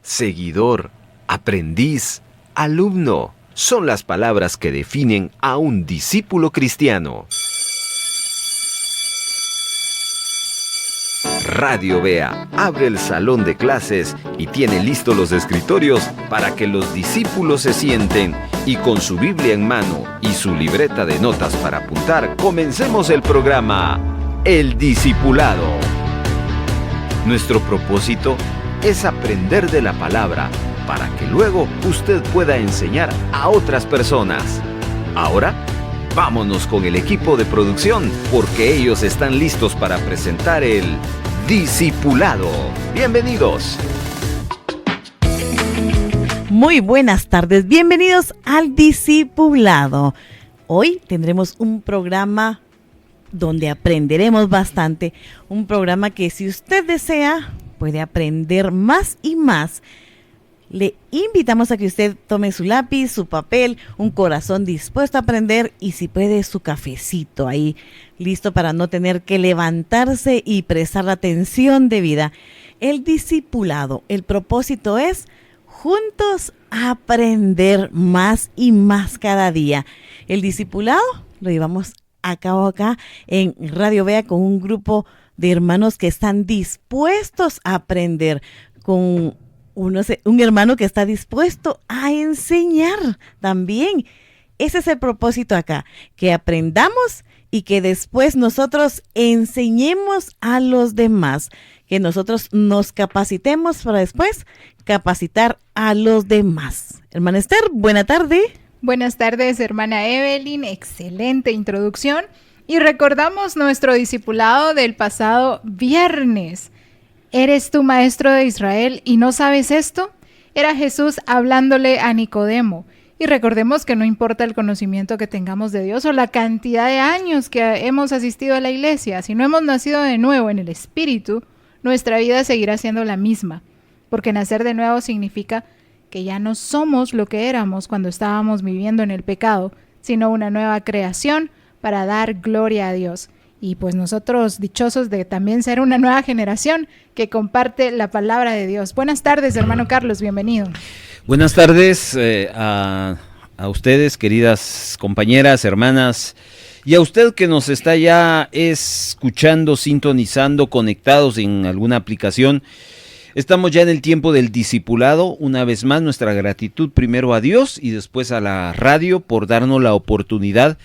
seguidor, aprendiz, alumno. Son las palabras que definen a un discípulo cristiano. Radio Bea abre el salón de clases y tiene listos los escritorios para que los discípulos se sienten y con su Biblia en mano y su libreta de notas para apuntar, comencemos el programa El Discipulado. Nuestro propósito es aprender de la palabra para que luego usted pueda enseñar a otras personas. Ahora, vámonos con el equipo de producción porque ellos están listos para presentar el Discipulado. Bienvenidos. Muy buenas tardes, bienvenidos al Discipulado. Hoy tendremos un programa donde aprenderemos bastante, un programa que si usted desea puede aprender más y más. Le invitamos a que usted tome su lápiz, su papel, un corazón dispuesto a aprender y si puede su cafecito ahí, listo para no tener que levantarse y prestar la atención debida. El discipulado, el propósito es juntos aprender más y más cada día. El discipulado lo llevamos a cabo acá en Radio Bea con un grupo de hermanos que están dispuestos a aprender, con un hermano que está dispuesto a enseñar también. Ese es el propósito acá, que aprendamos y que después nosotros enseñemos a los demás, que nosotros nos capacitemos para después capacitar a los demás. Hermana Esther, buena tarde. Buenas tardes, hermana Evelyn, excelente introducción. Y recordamos nuestro discipulado del pasado viernes. ¿Eres tú maestro de Israel y no sabes esto? Era Jesús hablándole a Nicodemo. Y recordemos que no importa el conocimiento que tengamos de Dios o la cantidad de años que hemos asistido a la iglesia, si no hemos nacido de nuevo en el Espíritu, nuestra vida seguirá siendo la misma. Porque nacer de nuevo significa que ya no somos lo que éramos cuando estábamos viviendo en el pecado, sino una nueva creación para dar gloria a Dios. Y pues nosotros dichosos de también ser una nueva generación que comparte la palabra de Dios. Buenas tardes, hermano Carlos, bienvenido. Buenas tardes a ustedes, queridas compañeras, hermanas, y a usted que nos está ya escuchando, sintonizando, conectados en alguna aplicación. Estamos ya en el tiempo del discipulado. Una vez más, nuestra gratitud primero a Dios y después a la radio por darnos la oportunidad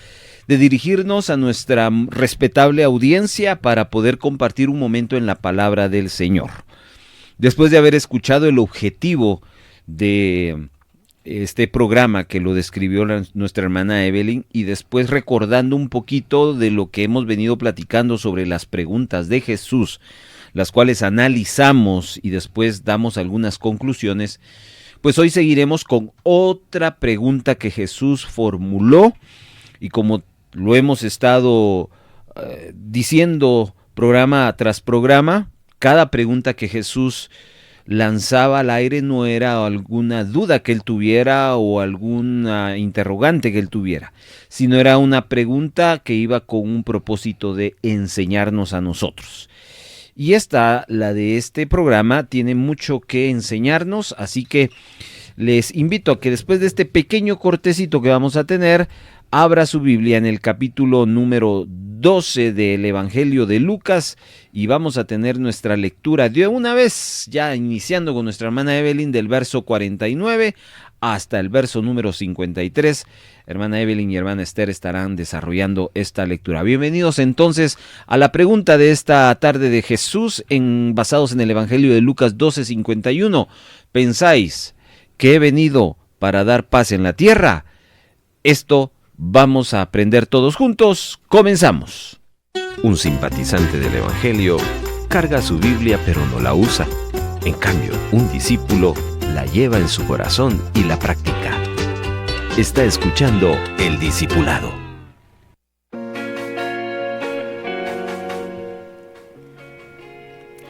de dirigirnos a nuestra respetable audiencia para poder compartir un momento en la palabra del Señor. Después de haber escuchado el objetivo de este programa que lo describió nuestra hermana Evelyn y después recordando un poquito de lo que hemos venido platicando sobre las preguntas de Jesús, las cuales analizamos y después damos algunas conclusiones, pues hoy seguiremos con otra pregunta que Jesús formuló y como lo hemos estado diciendo programa tras programa, cada pregunta que Jesús lanzaba al aire no era alguna duda que él tuviera o alguna interrogante que él tuviera, sino era una pregunta que iba con un propósito de enseñarnos a nosotros. Y la de este programa, tiene mucho que enseñarnos, así que les invito a que después de este pequeño cortecito que vamos a tener, abra su Biblia en el capítulo número 12 del Evangelio de Lucas y vamos a tener nuestra lectura de una vez, ya iniciando con nuestra hermana Evelyn del verso 49 hasta el verso número 53. Hermana Evelyn y hermana Esther estarán desarrollando esta lectura. Bienvenidos entonces a la pregunta de esta tarde de Jesús basados en el Evangelio de Lucas 12:51. ¿Pensáis que he venido para dar paz en la tierra? Esto vamos a aprender todos juntos. Comenzamos. Un simpatizante del Evangelio carga su Biblia pero no la usa. En cambio, un discípulo la lleva en su corazón y la practica. Está escuchando El Discipulado.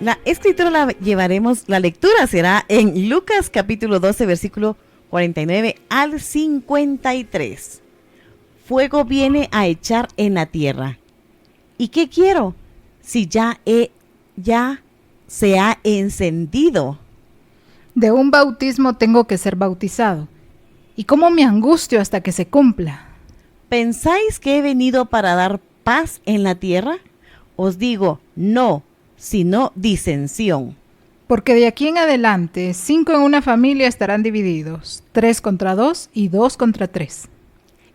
La escritura la llevaremos, la lectura será en Lucas capítulo 12, versículo 49 al 53. Fuego viene a echar en la tierra. ¿Y qué quiero? Si ya se ha encendido. De un bautismo tengo que ser bautizado. ¿Y cómo me angustio hasta que se cumpla? ¿Pensáis que he venido para dar paz en la tierra? Os digo, no, sino disensión. Porque de aquí en adelante, 5 en una familia estarán divididos, 3 contra 2 y 2 contra 3.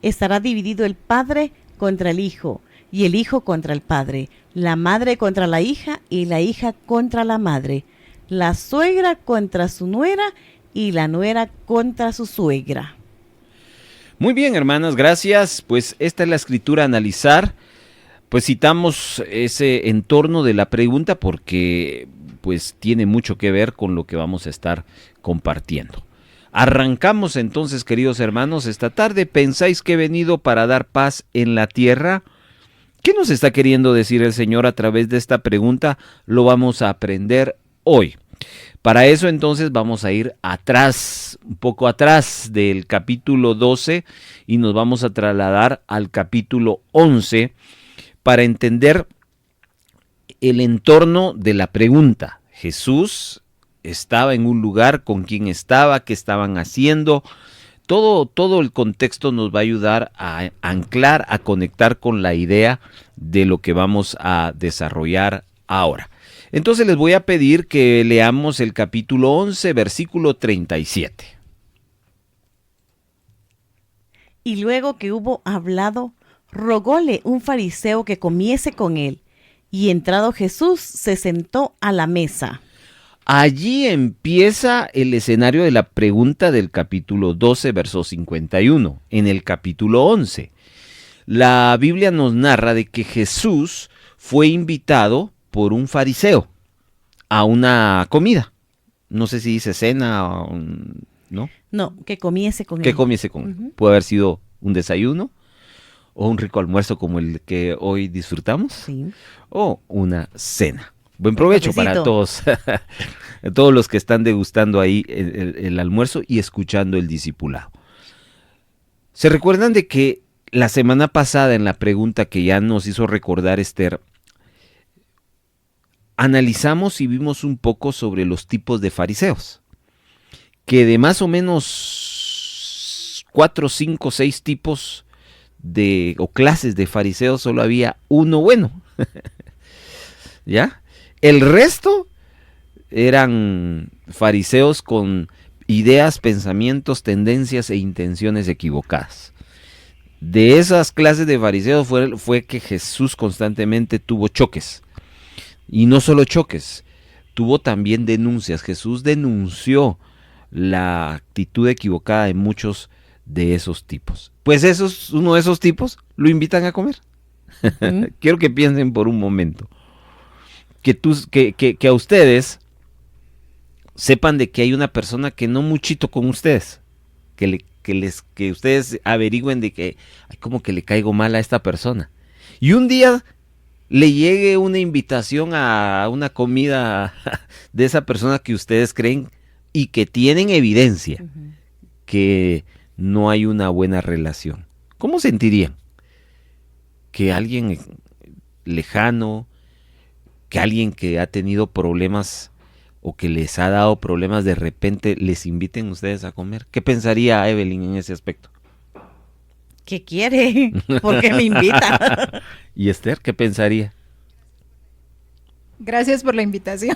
Estará dividido el padre contra el hijo, y el hijo contra el padre, la madre contra la hija, y la hija contra la madre, la suegra contra su nuera, y la nuera contra su suegra. Muy bien, hermanas, gracias. Pues esta es la escritura a analizar. Pues citamos ese entorno de la pregunta porque pues tiene mucho que ver con lo que vamos a estar compartiendo. Arrancamos entonces, queridos hermanos, esta tarde. ¿Pensáis que he venido para dar paz en la tierra? ¿Qué nos está queriendo decir el Señor a través de esta pregunta? Lo vamos a aprender hoy. Para eso entonces vamos a ir atrás, un poco atrás del capítulo 12 y nos vamos a trasladar al capítulo 11 para entender el entorno de la pregunta. Jesús estaba en un lugar, con quién estaba, qué estaban haciendo. Todo el contexto nos va a ayudar a anclar, a conectar con la idea de lo que vamos a desarrollar ahora. Entonces les voy a pedir que leamos el capítulo 11, versículo 37. Y luego que hubo hablado, rogóle un fariseo que comiese con él. Y entrado Jesús, se sentó a la mesa. Allí empieza el escenario de la pregunta del capítulo 12, verso 51. En el capítulo 11, la Biblia nos narra de que Jesús fue invitado por un fariseo a una comida. No sé si dice cena o ¿no? No, que comiese con él. Que comiese con él. Puede haber sido un desayuno o un rico almuerzo como el que hoy disfrutamos, Sí. o una cena. Buen provecho para Cafecito. todos los que están degustando ahí el almuerzo y escuchando el discipulado. ¿Se recuerdan de que la semana pasada en la pregunta que ya nos hizo recordar Esther, analizamos y vimos un poco sobre los tipos de fariseos? Que de más o menos 4, 5, 6 tipos o clases de fariseos solo había uno bueno. ¿Ya? El resto eran fariseos con ideas, pensamientos, tendencias e intenciones equivocadas. De esas clases de fariseos fue que Jesús constantemente tuvo choques. Y no solo choques, tuvo también denuncias. Jesús denunció la actitud equivocada de muchos de esos tipos. Pues uno de esos tipos lo invitan a comer. Quiero que piensen por un momento. Que a ustedes sepan de que hay una persona que no muchito con ustedes. Que ustedes averigüen de que ay, como que le caigo mal a esta persona. Y un día le llegue una invitación a una comida de esa persona que ustedes creen y que tienen evidencia que no hay una buena relación. ¿Cómo sentirían? Que alguien lejano, que alguien que ha tenido problemas o que les ha dado problemas de repente les inviten ustedes a comer. ¿Qué pensaría Evelyn en ese aspecto? ¿Qué quiere? ¿Por qué me invita? ¿Y Esther qué pensaría? Gracias por la invitación.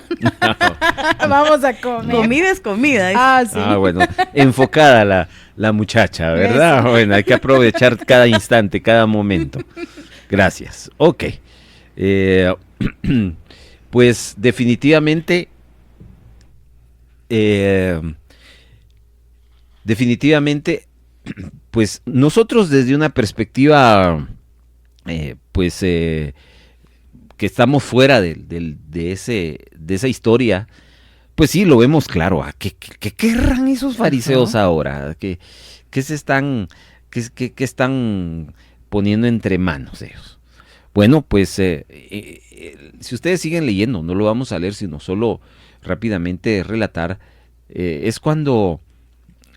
Vamos a comer. Comida es comida. Ah, sí. Ah, bueno, enfocada la muchacha, ¿verdad? Eso. Bueno, hay que aprovechar cada instante, cada momento. Gracias. Ok. Pues definitivamente, pues nosotros desde una perspectiva, que estamos fuera de esa historia, pues sí, lo vemos claro. ¿Qué querrán esos fariseos ahora? ¿Qué están poniendo entre manos ellos? Bueno, pues si ustedes siguen leyendo, no lo vamos a leer, sino solo rápidamente relatar, es cuando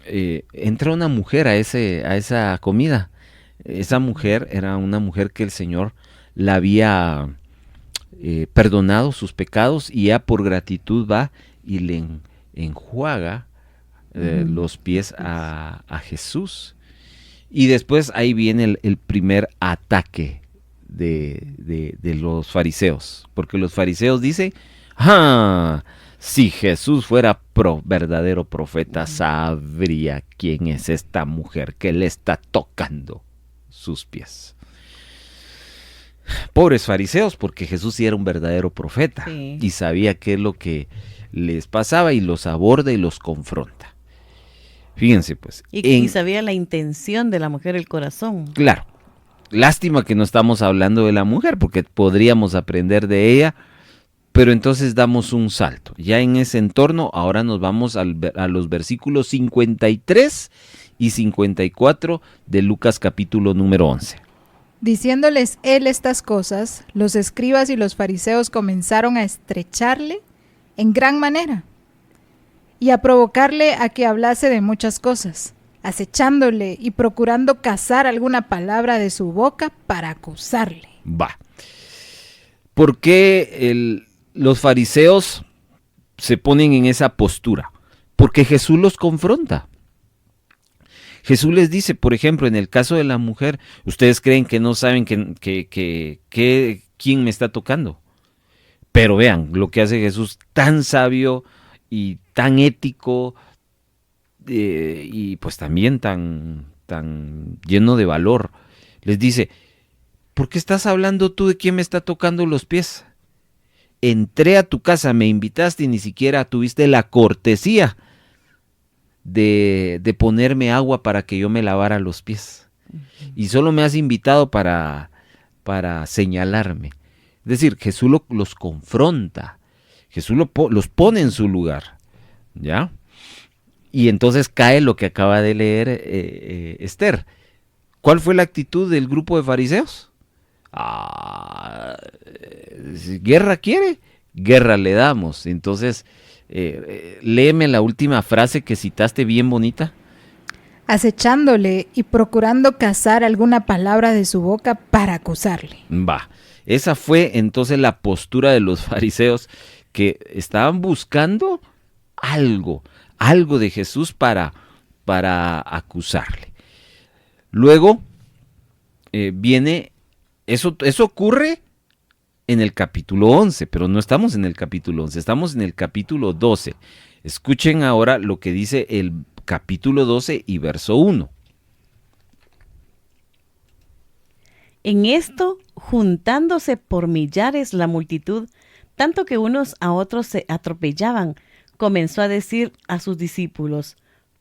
entra una mujer a esa comida. Esa mujer era una mujer que el Señor la había perdonado sus pecados y ella por gratitud va y enjuaga los pies a Jesús. Y después ahí viene el primer ataque de los fariseos, porque los fariseos dicen, si Jesús fuera verdadero profeta, sabría quién es esta mujer que le está tocando sus pies. Pobres fariseos, porque Jesús sí era un verdadero profeta, Sí. y sabía qué es lo que les pasaba, y los aborda y los confronta. Fíjense pues. Y sabía la intención de la mujer, el corazón. Claro, lástima que no estamos hablando de la mujer, porque podríamos aprender de ella, pero entonces damos un salto. Ya en ese entorno, ahora nos vamos a los versículos 53 y 54 de Lucas capítulo número 11. Diciéndoles él estas cosas, los escribas y los fariseos comenzaron a estrecharle en gran manera y a provocarle a que hablase de muchas cosas, acechándole y procurando cazar alguna palabra de su boca para acusarle. Va. ¿Por qué los fariseos se ponen en esa postura? Porque Jesús los confronta. Jesús les dice, por ejemplo, en el caso de la mujer, ustedes creen que no saben quién me está tocando. Pero vean lo que hace Jesús, tan sabio y tan ético, y pues también tan lleno de valor. Les dice, ¿por qué estás hablando tú de quién me está tocando los pies? Entré a tu casa, me invitaste y ni siquiera tuviste la cortesía de ponerme agua para que yo me lavara los pies. Y solo me has invitado para señalarme. Es decir, Jesús los confronta. Jesús los pone en su lugar. ¿Ya? Y entonces cae lo que acaba de leer Esther. ¿Cuál fue la actitud del grupo de fariseos? ¿Guerra quiere? Guerra le damos. Entonces, léeme la última frase que citaste bien bonita. Acechándole y procurando cazar alguna palabra de su boca para acusarle. Va. Esa fue entonces la postura de los fariseos, que estaban buscando algo de Jesús para acusarle. Luego viene, eso ocurre en el capítulo 11, pero no estamos en el capítulo 11, estamos en el capítulo 12. Escuchen ahora lo que dice el capítulo 12 y verso 1. En esto, juntándose por millares la multitud, tanto que unos a otros se atropellaban, comenzó a decir a sus discípulos,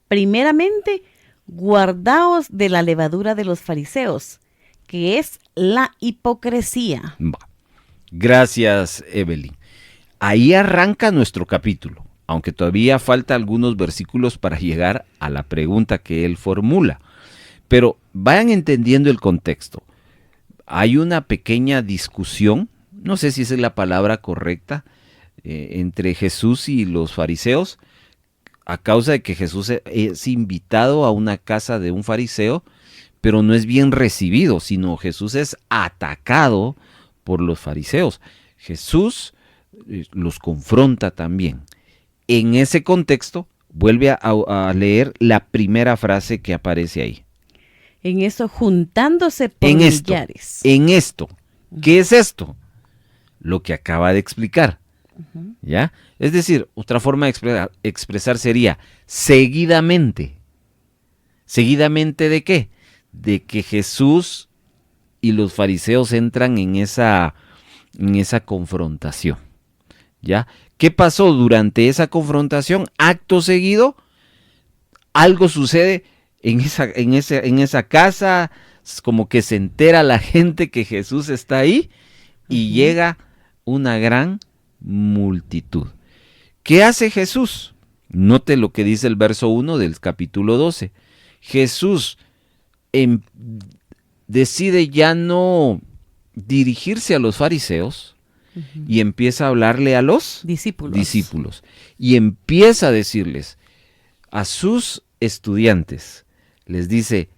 primeramente, guardaos de la levadura de los fariseos, que es la hipocresía. Gracias, Evelyn. Ahí arranca nuestro capítulo, aunque todavía falta algunos versículos para llegar a la pregunta que él formula. Pero vayan entendiendo el contexto. Hay una pequeña discusión, no sé si esa es la palabra correcta, entre Jesús y los fariseos, a causa de que Jesús es invitado a una casa de un fariseo, pero no es bien recibido, sino Jesús es atacado por los fariseos. Jesús los confronta también. En ese contexto, vuelve a leer la primera frase que aparece ahí. En eso, juntándose por millares. En esto. ¿Qué es esto? Lo que acaba de explicar. ¿Ya? Es decir, otra forma de expresar sería seguidamente. ¿Seguidamente de qué? De que Jesús y los fariseos entran en esa confrontación. ¿Ya? ¿Qué pasó durante esa confrontación? Acto seguido, algo sucede en esa casa, como que se entera la gente que Jesús está ahí y llega una gran multitud. ¿Qué hace Jesús? Note lo que dice el verso 1 del capítulo 12. Jesús decide ya no dirigirse a los fariseos y empieza a hablarle a los discípulos. Y empieza a decirles a sus estudiantes, les dice,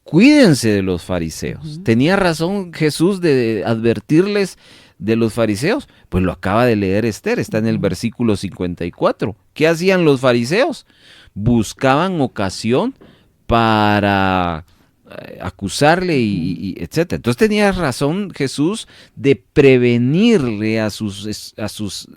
cuídense de los fariseos. ¿Tenía razón Jesús de advertirles de los fariseos? Pues lo acaba de leer Esther, está en el versículo 54. ¿Qué hacían los fariseos? Buscaban ocasión para acusarle y etcétera. Entonces tenía razón Jesús de prevenirle a sus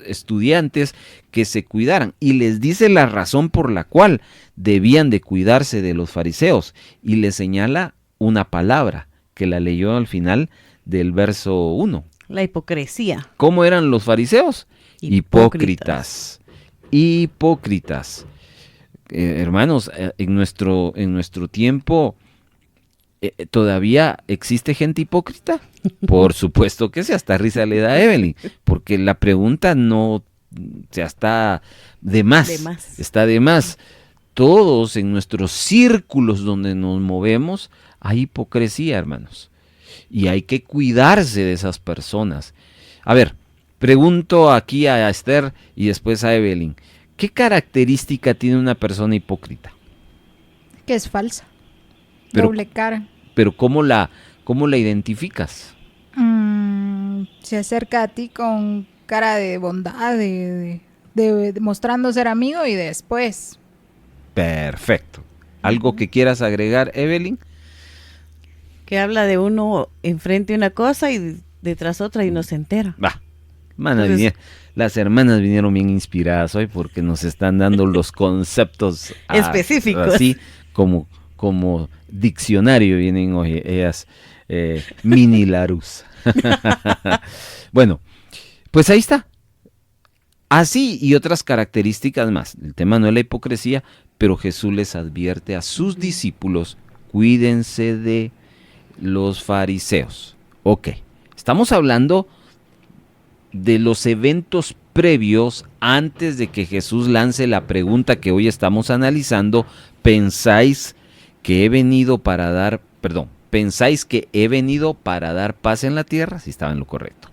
estudiantes que se cuidaran, y les dice la razón por la cual debían de cuidarse de los fariseos, y les señala una palabra que la leyó al final del verso 1. La hipocresía. ¿Cómo eran los fariseos? Hipócritas. Hermanos, en nuestro tiempo ¿todavía existe gente hipócrita? Por supuesto que sí, hasta risa le da a Evelyn, porque la pregunta no, está de más, está de más. Todos en nuestros círculos donde nos movemos hay hipocresía, hermanos, y hay que cuidarse de esas personas. A ver, pregunto aquí a Esther y después a Evelyn, ¿qué característica tiene una persona hipócrita? Que es falsa. Pero, doble cara. Pero ¿cómo la identificas? Se acerca a ti con cara de bondad, de mostrando ser amigo, y después. Perfecto. ¿Algo que quieras agregar, Evelyn? Que habla de uno enfrente una cosa y detrás otra y no se entera. Las hermanas vinieron bien inspiradas hoy porque nos están dando los conceptos específicos. Así como diccionario vienen hoy ellas, mini Larus. Bueno, pues ahí está. Así y otras características más. El tema no es la hipocresía, pero Jesús les advierte a sus discípulos, cuídense de los fariseos. Ok, estamos hablando de los eventos previos antes de que Jesús lance la pregunta que hoy estamos analizando. ¿Pensáis que he venido para dar paz en la tierra? Si estaba en lo correcto.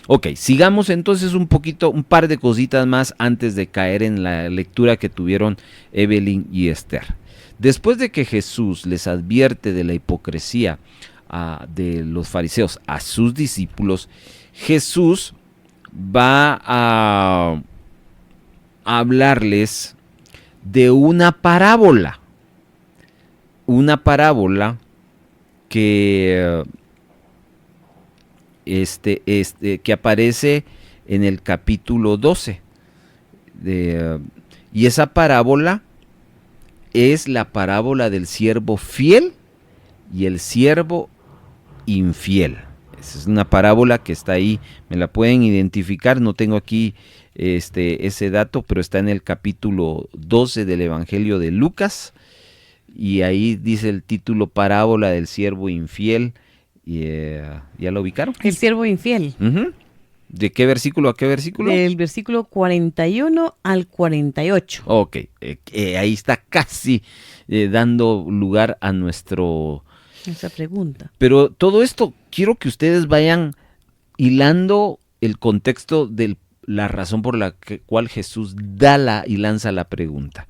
Ok, sigamos entonces un par de cositas más antes de caer en la lectura que tuvieron Evelyn y Esther. Después de que Jesús les advierte de la hipocresía de los fariseos a sus discípulos, Jesús va a hablarles de una parábola que que aparece en el capítulo 12 y esa parábola es la parábola del siervo fiel y el siervo infiel. Esa es una parábola que está ahí, me la pueden identificar, no tengo aquí ese dato, pero está en el capítulo 12 del Evangelio de Lucas, y ahí dice el título, parábola del siervo infiel. ¿Ya lo ubicaron? El siervo infiel. Uh-huh. ¿De qué versículo a qué versículo? Del versículo 41 al 48. Ok, ahí está casi dando lugar a esa pregunta. Pero todo esto quiero que ustedes vayan hilando el contexto de la razón por la cual Jesús y lanza la pregunta.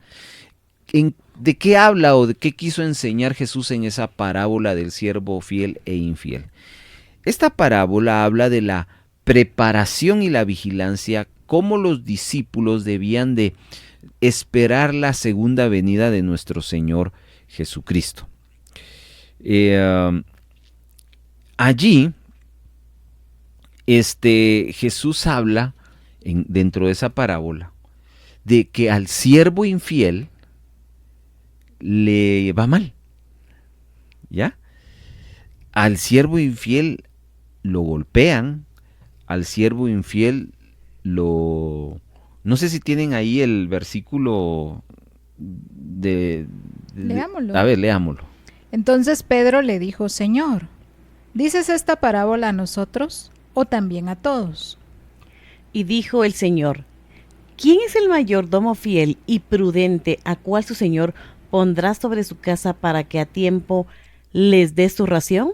¿De qué habla o de qué quiso enseñar Jesús en esa parábola del siervo fiel e infiel? Esta parábola habla de la preparación y la vigilancia, cómo los discípulos debían de esperar la segunda venida de nuestro Señor Jesucristo. Allí, Jesús habla dentro de esa parábola de que al siervo infiel le va mal, ¿ya? Al siervo infiel lo golpean, al siervo infiel no sé si tienen ahí el versículo Leámoslo. A ver, leámoslo. Entonces Pedro le dijo, Señor, ¿dices esta parábola a nosotros o también a todos? Y dijo el Señor, ¿quién es el mayordomo fiel y prudente a cual su Señor pondrá sobre su casa para que a tiempo les dé su ración?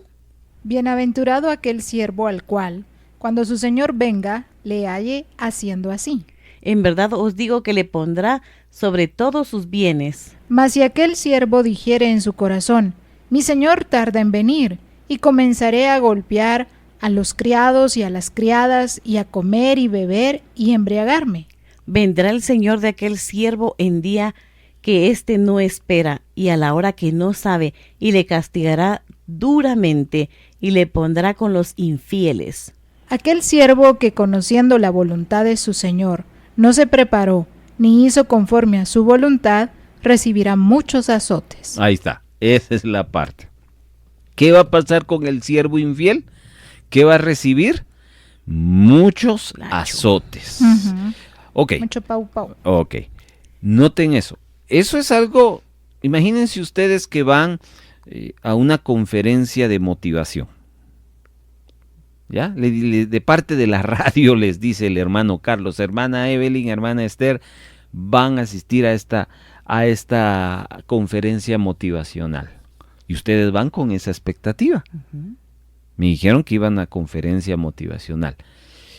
Bienaventurado aquel siervo al cual, cuando su señor venga, le halle haciendo así. En verdad os digo que le pondrá sobre todos sus bienes. Mas si aquel siervo dijere en su corazón, mi señor tarda en venir, y comenzaré a golpear a los criados y a las criadas, y a comer y beber y embriagarme. vendrá el Señor de aquel siervo en día que éste no espera y a la hora que no sabe, y le castigará duramente y le pondrá con los infieles. Aquel siervo que, conociendo la voluntad de su Señor, no se preparó ni hizo conforme a su voluntad, recibirá muchos azotes. Ahí está, esa es la parte. ¿Qué va a pasar con el siervo infiel? ¿Qué va a recibir? Muchos azotes. Ok. Mucho pau pau. Ok. Noten eso. Eso es algo, imagínense ustedes que van a una conferencia de motivación. ¿Ya? De parte de la radio les dice el hermano Carlos, hermana Evelyn, hermana Esther, van a asistir a esta conferencia motivacional. Y ustedes van con esa expectativa. Me dijeron que iban a conferencia motivacional.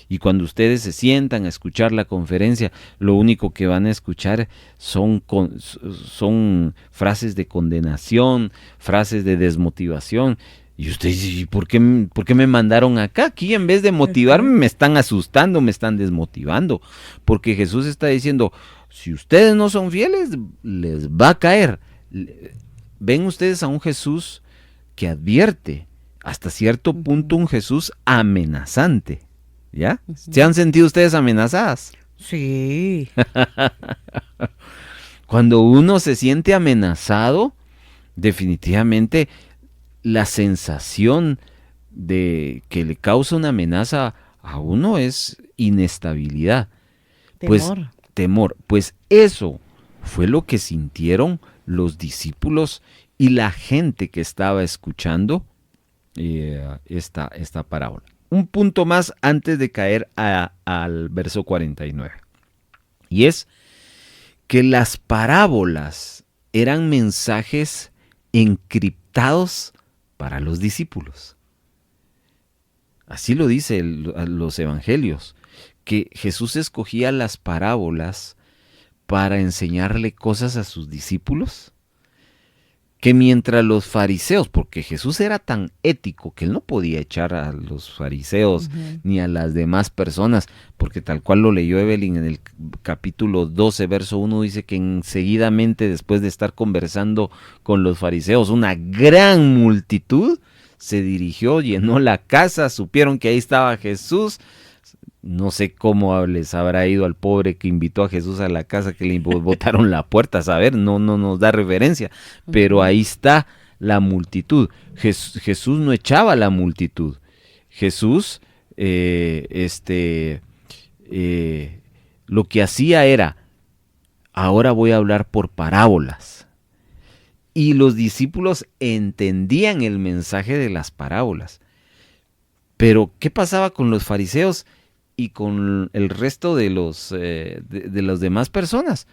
Y cuando ustedes se sientan a escuchar la conferencia, lo único que van a escuchar son frases de condenación, frases de desmotivación. Y ustedes dicen, ¿por qué me mandaron acá? Aquí en vez de motivarme me están asustando, me están desmotivando. Porque Jesús está diciendo, si ustedes no son fieles, les va a caer. Ven ustedes a un Jesús que advierte, hasta cierto punto un Jesús amenazante. ¿Ya? ¿Se han sentido ustedes amenazadas? Sí. Cuando uno se siente amenazado, definitivamente la sensación de que le causa una amenaza a uno es inestabilidad. Temor. Pues eso fue lo que sintieron los discípulos y la gente que estaba escuchando esta parábola. Un punto más antes de caer al verso 49. Y es que las parábolas eran mensajes encriptados para los discípulos. Así lo dice los evangelios, que Jesús escogía las parábolas para enseñarle cosas a sus discípulos, que mientras los fariseos, porque Jesús era tan ético que él no podía echar a los fariseos ni a las demás personas, porque tal cual lo leyó Evelyn en el capítulo 12, verso 1, dice que enseguidamente después de estar conversando con los fariseos, una gran multitud se dirigió, llenó la casa, supieron que ahí estaba Jesús. No sé cómo les habrá ido al pobre que invitó a Jesús a la casa, que le botaron la puerta, a saber, no nos da referencia, pero ahí está la multitud. Jesús no echaba a la multitud. Jesús lo que hacía era, ahora voy a hablar por parábolas. Y los discípulos entendían el mensaje de las parábolas. Pero, ¿qué pasaba con los fariseos y con el resto de las demás personas?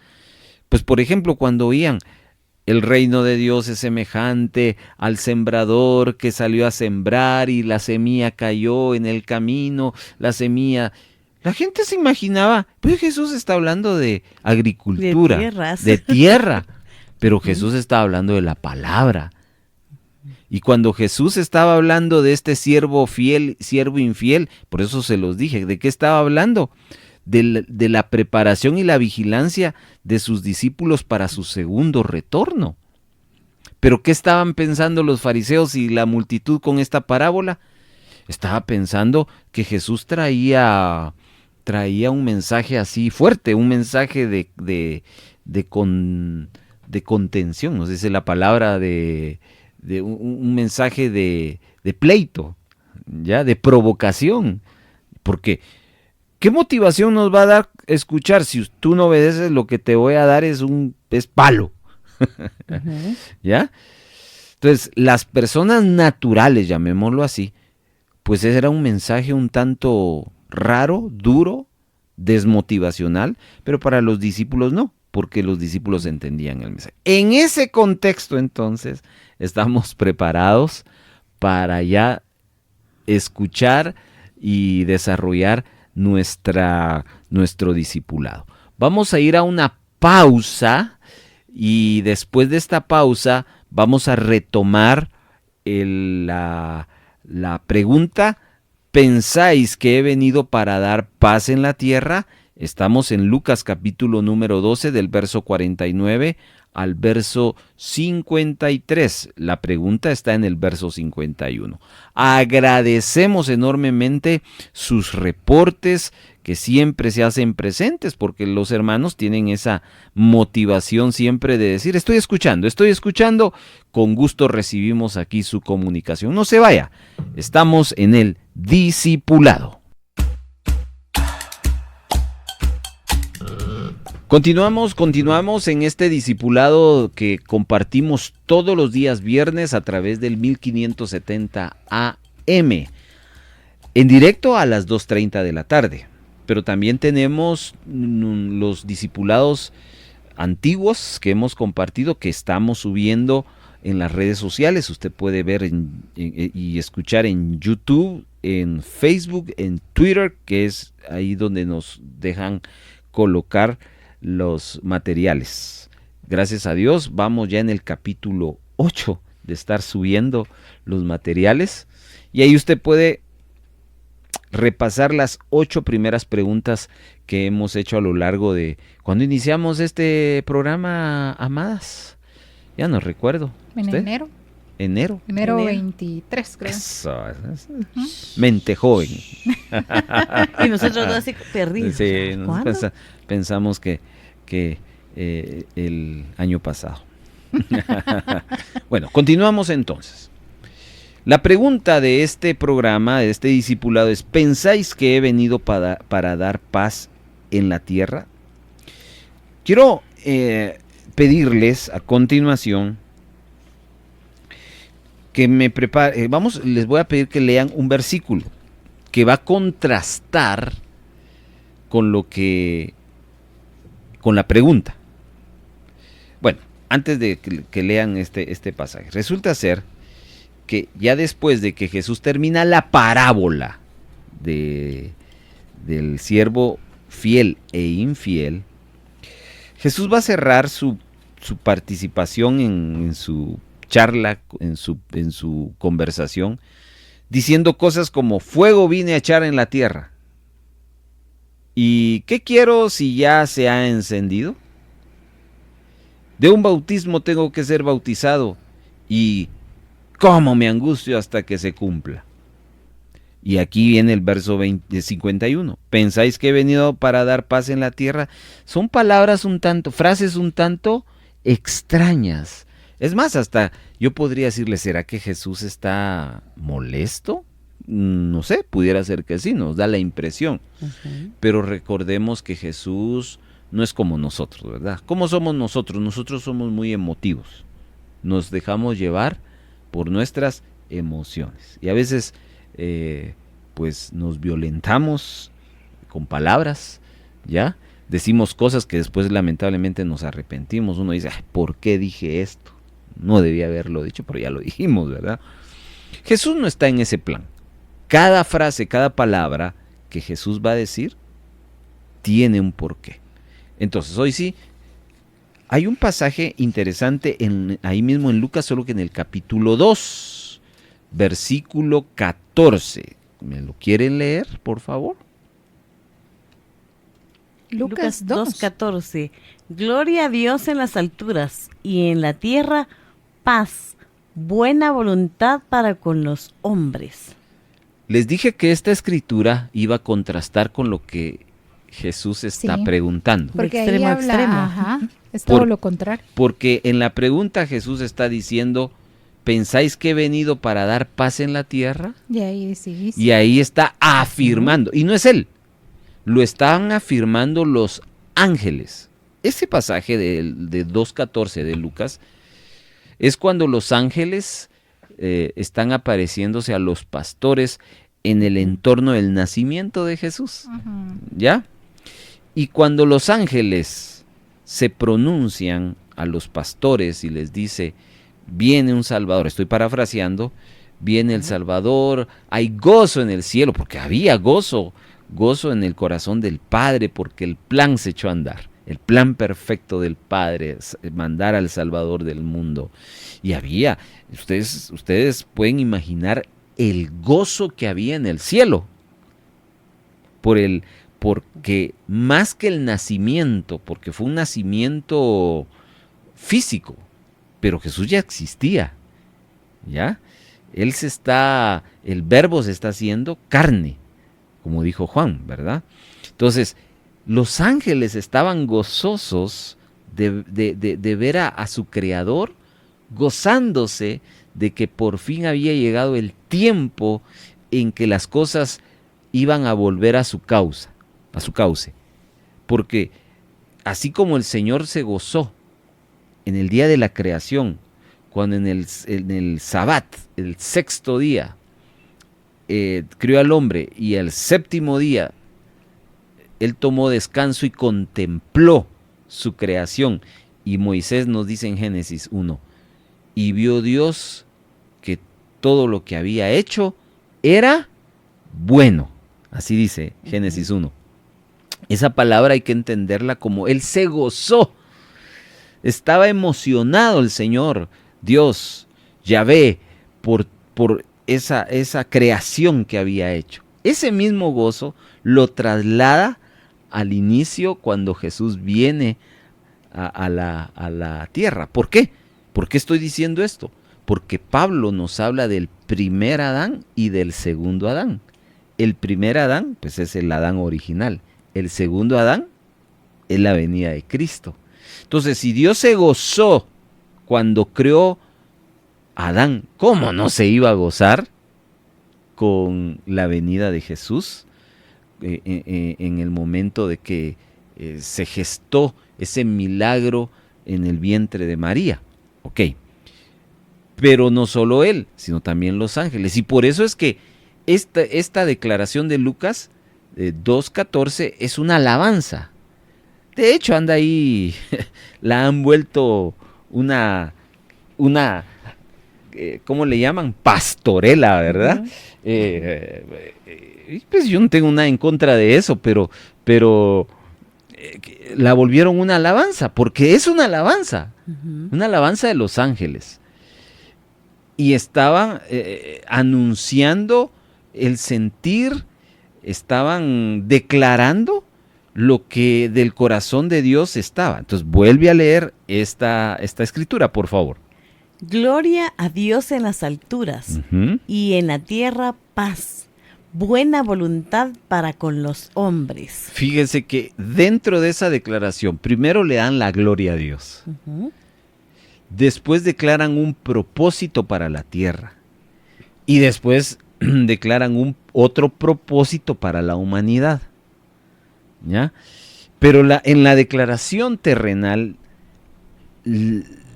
Pues, por ejemplo, cuando oían, el reino de Dios es semejante al sembrador que salió a sembrar y la semilla cayó en el camino, la gente se imaginaba, pues Jesús está hablando de agricultura, de tierra, pero Jesús estaba hablando de la palabra. Y cuando Jesús estaba hablando de este siervo fiel, siervo infiel, por eso se los dije, ¿de qué estaba hablando? De la preparación y la vigilancia de sus discípulos para su segundo retorno. ¿Pero qué estaban pensando los fariseos y la multitud con esta parábola? Estaba pensando que Jesús traía un mensaje así fuerte, un mensaje de contención, no sé si es la palabra de un mensaje de pleito, ya, de provocación, porque ¿qué motivación nos va a dar escuchar? Si tú no obedeces, lo que te voy a dar es palo. ¿Ya? Entonces, las personas naturales, llamémoslo así, pues ese era un mensaje un tanto raro, duro, desmotivacional, pero para los discípulos no, porque los discípulos entendían el mensaje. En ese contexto, entonces, estamos preparados para ya escuchar y desarrollar nuestro discipulado. Vamos a ir a una pausa y después de esta pausa vamos a retomar la pregunta: ¿pensáis que he venido para dar paz en la tierra? Estamos en Lucas capítulo número 12 del verso 49 al verso 53. La pregunta está en el verso 51. Agradecemos enormemente sus reportes que siempre se hacen presentes, porque los hermanos tienen esa motivación siempre de decir, estoy escuchando, con gusto recibimos aquí su comunicación. No se vaya, estamos en el discipulado. Continuamos en este discipulado que compartimos todos los días viernes a través del 1570 AM, en directo a las 2:30 de la tarde. Pero también tenemos los discipulados antiguos que hemos compartido, que estamos subiendo en las redes sociales. Usted puede ver y escuchar en YouTube, en Facebook, en Twitter, que es ahí donde nos dejan colocar los materiales. Gracias a Dios, vamos ya en el capítulo 8 de estar subiendo los materiales, y ahí usted puede repasar las 8 primeras preguntas que hemos hecho a lo largo de cuando iniciamos este programa, amadas. Ya no recuerdo. En enero. Enero 23, creo. Eso, mente joven. Y nosotros así perdidos. Sí, ¿Cuándo? Pensamos que el año pasado. Bueno, continuamos entonces. La pregunta de este programa, de este discipulado es: ¿pensáis que he venido para dar paz en la tierra? Quiero pedirles a continuación que me prepare, les voy a pedir que lean un versículo que va a contrastar con la pregunta. Bueno, antes de que lean este pasaje, resulta ser que ya después de que Jesús termina la parábola del siervo fiel e infiel, Jesús va a cerrar su participación en su charla, en su conversación, diciendo cosas como: fuego vine a echar en la tierra. ¿Y qué quiero si ya se ha encendido? De un bautismo tengo que ser bautizado, y cómo me angustio hasta que se cumpla. Y aquí viene el verso 51. ¿Pensáis que he venido para dar paz en la tierra? Son frases un tanto extrañas. Es más, hasta yo podría decirle, ¿será que Jesús está molesto? No sé, pudiera ser que sí, nos da la impresión. Uh-huh. Pero recordemos que Jesús no es como nosotros, ¿verdad? ¿Cómo somos nosotros? Nosotros somos muy emotivos. Nos dejamos llevar por nuestras emociones. Y a veces, pues nos violentamos con palabras, ¿ya? Decimos cosas que después lamentablemente nos arrepentimos. Uno dice, ¿por qué dije esto? No debía haberlo dicho, pero ya lo dijimos, ¿verdad? Jesús no está en ese plan. Cada frase, cada palabra que Jesús va a decir tiene un porqué. Entonces, hoy sí, hay un pasaje interesante ahí mismo en Lucas, solo que en el capítulo 2, versículo 14. ¿Me lo quieren leer, por favor? Lucas 2:14. Gloria a Dios en las alturas y en la tierra paz, buena voluntad para con los hombres. Les dije que esta escritura iba a contrastar con lo que Jesús está preguntando. Porque ahí habla, es todo lo contrario. Porque en la pregunta Jesús está diciendo: ¿pensáis que he venido para dar paz en la tierra? Y ahí sí. Y ahí está afirmando, y no es él, lo están afirmando los ángeles. Ese pasaje de 2:14 de Lucas es cuando los ángeles están apareciéndose a los pastores en el entorno del nacimiento de Jesús. Uh-huh. ¿Ya? Y cuando los ángeles se pronuncian a los pastores y les dice: viene un Salvador, estoy parafraseando, viene el Salvador, hay gozo en el cielo, porque había gozo en el corazón del Padre, porque el plan se echó a andar, el plan perfecto del Padre, mandar al Salvador del mundo. Y había, ustedes pueden imaginar el gozo que había en el cielo por porque más que el nacimiento, porque fue un nacimiento físico, pero Jesús ya existía, ¿ya? El verbo se está haciendo carne, como dijo Juan, ¿verdad? Entonces, los ángeles estaban gozosos de ver a su creador, gozándose de que por fin había llegado el tiempo en que las cosas iban a volver a su cauce. Porque así como el Señor se gozó en el día de la creación, cuando en el Sabbat, el sexto día, crió al hombre, y el séptimo día Él tomó descanso y contempló su creación. Y Moisés nos dice en Génesis 1, y vio Dios que todo lo que había hecho era bueno. Así dice Génesis 1. Esa palabra hay que entenderla como Él se gozó. Estaba emocionado el Señor, Dios, Yahvé, por esa creación que había hecho. Ese mismo gozo lo traslada al inicio cuando Jesús viene a la tierra. ¿Por qué? ¿Por qué estoy diciendo esto? Porque Pablo nos habla del primer Adán y del segundo Adán. El primer Adán, pues es el Adán original. El segundo Adán es la venida de Cristo. Entonces, si Dios se gozó cuando creó a Adán, ¿cómo no se iba a gozar con la venida de Jesús en el momento de que se gestó ese milagro en el vientre de María? Ok, pero no solo él, sino también los ángeles. Y por eso es que esta declaración de Lucas 2:14 es una alabanza. De hecho, anda ahí, la han vuelto una ¿cómo le llaman? Pastorela, ¿verdad? Pues yo no tengo nada en contra de eso, pero la volvieron una alabanza, porque es una alabanza de los ángeles. Y estaban anunciando el sentir, estaban declarando lo que del corazón de Dios estaba. Entonces vuelve a leer esta escritura, por favor. Gloria a Dios en las alturas y en la tierra paz, buena voluntad para con los hombres. Fíjense que dentro de esa declaración, primero le dan la gloria a Dios. Después declaran un propósito para la tierra. Y después declaran otro propósito para la humanidad. ¿Ya? Pero en la declaración terrenal,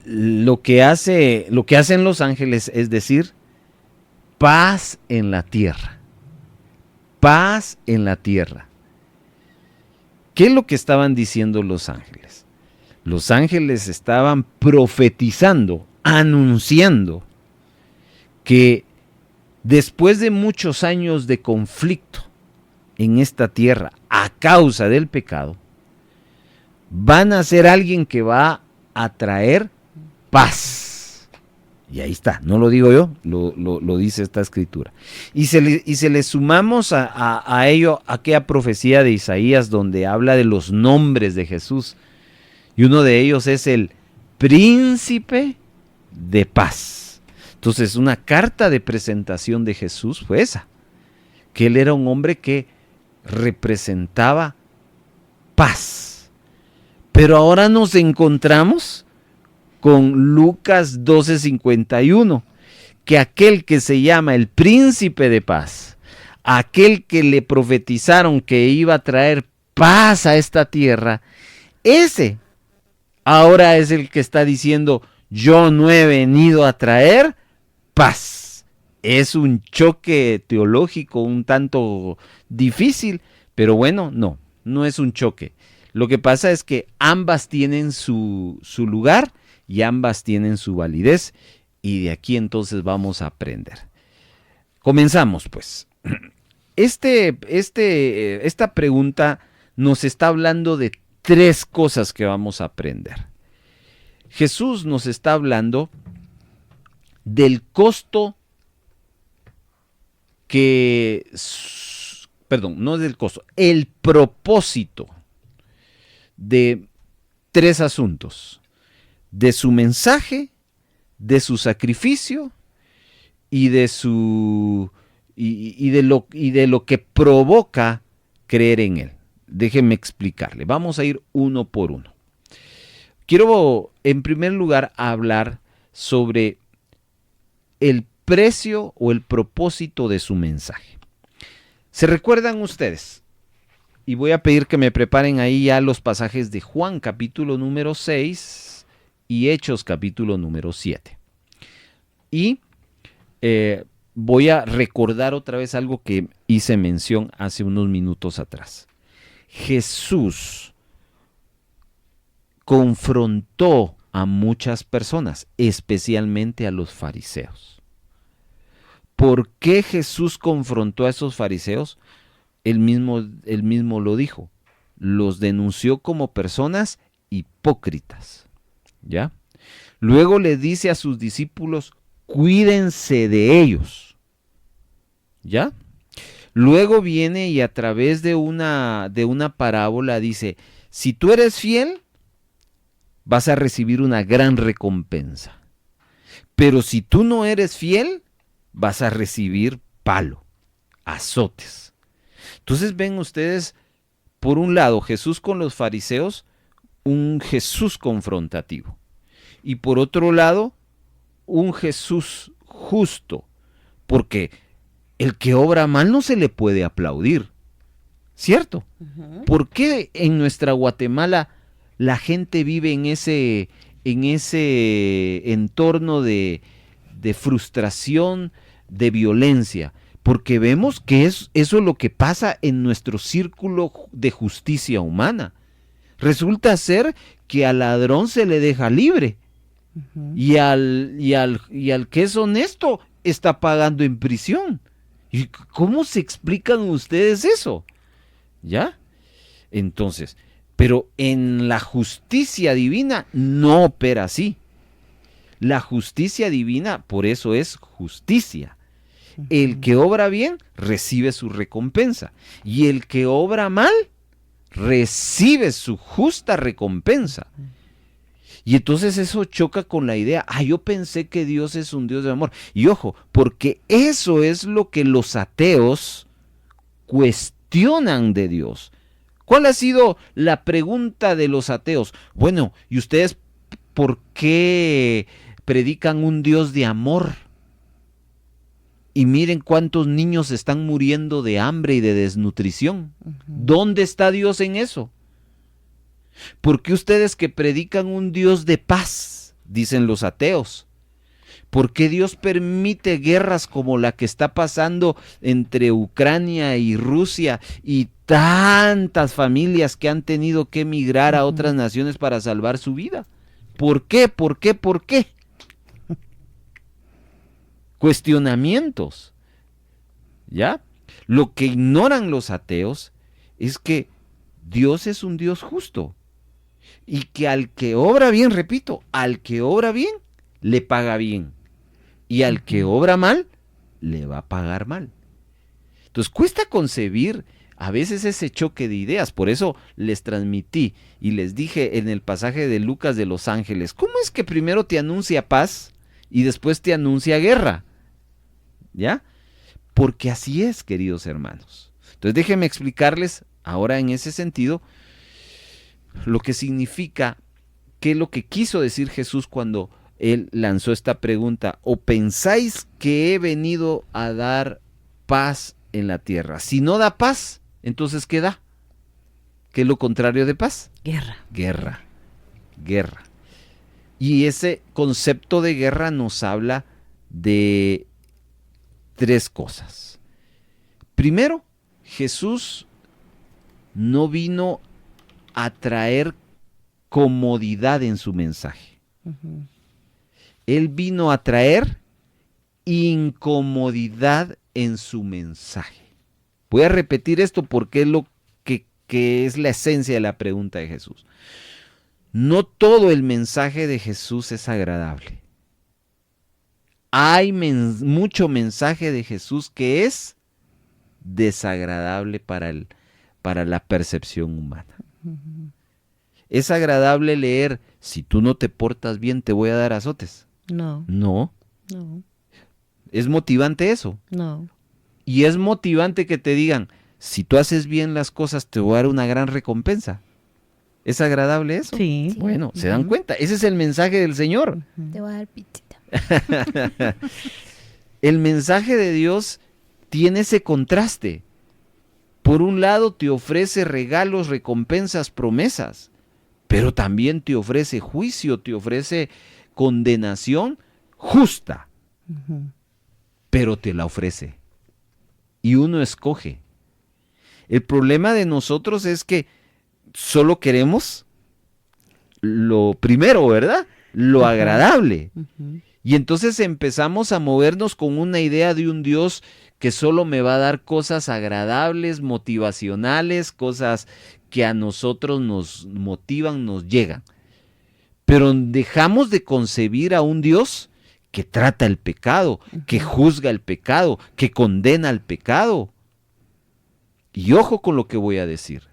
lo que hacen los ángeles es decir, paz en la tierra. Paz en la tierra. ¿Qué es lo que estaban diciendo los ángeles? Los ángeles estaban profetizando, anunciando que después de muchos años de conflicto en esta tierra a causa del pecado, van a ser alguien que va a traer paz. Y ahí está, no lo digo yo, lo dice esta escritura. Y se le sumamos a ello aquella profecía de Isaías donde habla de los nombres de Jesús. Y uno de ellos es el príncipe de paz. Entonces, una carta de presentación de Jesús fue esa, que él era un hombre que representaba paz. Pero ahora nos encontramos con Lucas 12:51, que aquel que se llama el príncipe de paz, aquel que le profetizaron que iba a traer paz a esta tierra, ese ahora es el que está diciendo, yo no he venido a traer paz. Es un choque teológico un tanto difícil, pero bueno, no es un choque. Lo que pasa es que ambas tienen su lugar y ambas tienen su validez, y de aquí entonces vamos a aprender. Comenzamos pues. Esta pregunta nos está hablando de tres cosas que vamos a aprender. Jesús nos está hablando del costo no del costo, el propósito de 3 asuntos: de su mensaje, de su sacrificio y de lo que provoca creer en él. Déjenme explicarle. Vamos a ir uno por uno. Quiero, en primer lugar, hablar sobre el precio o el propósito de su mensaje. ¿Se recuerdan ustedes? Y voy a pedir que me preparen ahí ya los pasajes de Juan capítulo número 6 y Hechos capítulo número 7. Y voy a recordar otra vez algo que hice mención hace unos minutos atrás. Jesús confrontó a muchas personas, especialmente a los fariseos. ¿Por qué Jesús confrontó a esos fariseos? Él mismo lo dijo. Los denunció como personas hipócritas. ¿Ya? Luego le dice a sus discípulos: cuídense de ellos. ¿Ya? Luego viene y a través de una parábola dice: si tú eres fiel, vas a recibir una gran recompensa. Pero si tú no eres fiel, vas a recibir palo, azotes. Entonces ven ustedes, por un lado, Jesús con los fariseos, un Jesús confrontativo. Y por otro lado, un Jesús justo, porque el que obra mal no se le puede aplaudir, ¿cierto? Uh-huh. ¿Por qué en nuestra Guatemala la gente vive en ese entorno de frustración, de violencia? Porque vemos que eso es lo que pasa en nuestro círculo de justicia humana. Resulta ser que al ladrón se le deja libre. Uh-huh. y al que es honesto está pagando en prisión. ¿Y cómo se explican ustedes eso? ¿Ya? Entonces, pero en la justicia divina no opera así. La justicia divina, por eso es justicia. El que obra bien recibe su recompensa, y el que obra mal recibe su justa recompensa. Y entonces eso choca con la idea: yo pensé que Dios es un Dios de amor. Y ojo, porque eso es lo que los ateos cuestionan de Dios. ¿Cuál ha sido la pregunta de los ateos? Bueno, ¿y ustedes por qué predican un Dios de amor? Y miren cuántos niños están muriendo de hambre y de desnutrición. Uh-huh. ¿Dónde está Dios en eso? ¿Por qué ustedes que predican un Dios de paz, dicen los ateos? ¿Por qué Dios permite guerras como la que está pasando entre Ucrania y Rusia y tantas familias que han tenido que emigrar a otras naciones para salvar su vida? ¿Por qué? ¿Por qué? ¿Por qué? Cuestionamientos. ¿Ya? Lo que ignoran los ateos es que Dios es un Dios justo. Y que al que obra bien, repito, al que obra bien, le paga bien. Y al que obra mal, le va a pagar mal. Entonces cuesta concebir a veces ese choque de ideas. Por eso les transmití y les dije en el pasaje de Lucas de los ángeles: ¿cómo es que primero te anuncia paz y después te anuncia guerra? ¿Ya? Porque así es, queridos hermanos. Entonces déjenme explicarles ahora en ese sentido lo que significa, qué es lo que quiso decir Jesús cuando él lanzó esta pregunta: ¿o pensáis que he venido a dar paz en la tierra? Si no da paz, entonces ¿qué da? ¿Qué es lo contrario de paz? Guerra. Guerra. Guerra. Y ese concepto de guerra nos habla de 3 cosas. Primero, Jesús no vino a traer comodidad en su mensaje. Uh-huh. Él vino a traer incomodidad en su mensaje. Voy a repetir esto porque es lo que es la esencia de la pregunta de Jesús. No todo el mensaje de Jesús es agradable. Hay mucho mensaje de Jesús que es desagradable para la percepción humana. Es agradable leer, si tú no te portas bien te voy a dar azotes. No, No. no, ¿Es motivante eso? no. Y es motivante que te digan, si tú haces bien las cosas te voy a dar una gran recompensa. ¿Es agradable eso? Sí. Bueno, se dan cuenta, ese es el mensaje del Señor. Te voy a dar pichita. El mensaje de Dios tiene ese contraste. Por un lado te ofrece regalos, recompensas, promesas, pero también te ofrece juicio, te ofrece condenación justa, pero te la ofrece. Y uno escoge. El problema de nosotros es que solo queremos lo primero, ¿verdad? Lo agradable. Y entonces empezamos a movernos con una idea de un Dios que solo me va a dar cosas agradables, motivacionales, cosas que a nosotros nos motivan, nos llegan. Pero dejamos de concebir a un Dios que trata el pecado, que juzga el pecado, que condena el pecado. Y ojo con lo que voy a decir.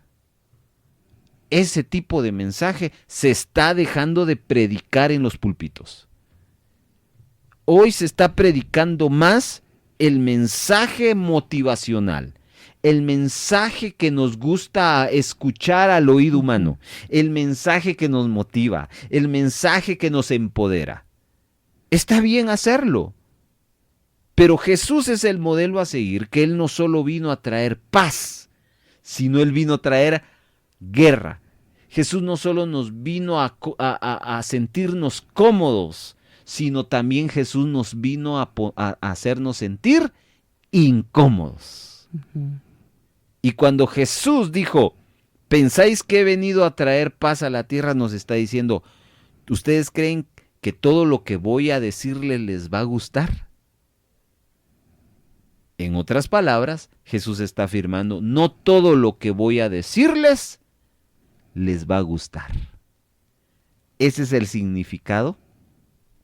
Ese tipo de mensaje se está dejando de predicar en los púlpitos. Hoy se está predicando más el mensaje motivacional, el mensaje que nos gusta escuchar al oído humano, el mensaje que nos motiva, el mensaje que nos empodera. Está bien hacerlo, pero Jesús es el modelo a seguir, que Él no solo vino a traer paz, sino Él vino a traer guerra. Jesús no solo nos vino a sentirnos cómodos, sino también Jesús nos vino a hacernos sentir incómodos. Y cuando Jesús dijo, ¿pensáis que he venido a traer paz a la tierra? Nos está diciendo, ¿ustedes creen que todo lo que voy a decirles les va a gustar? En otras palabras, Jesús está afirmando, no todo lo que voy a decirles les va a gustar. Ese es el significado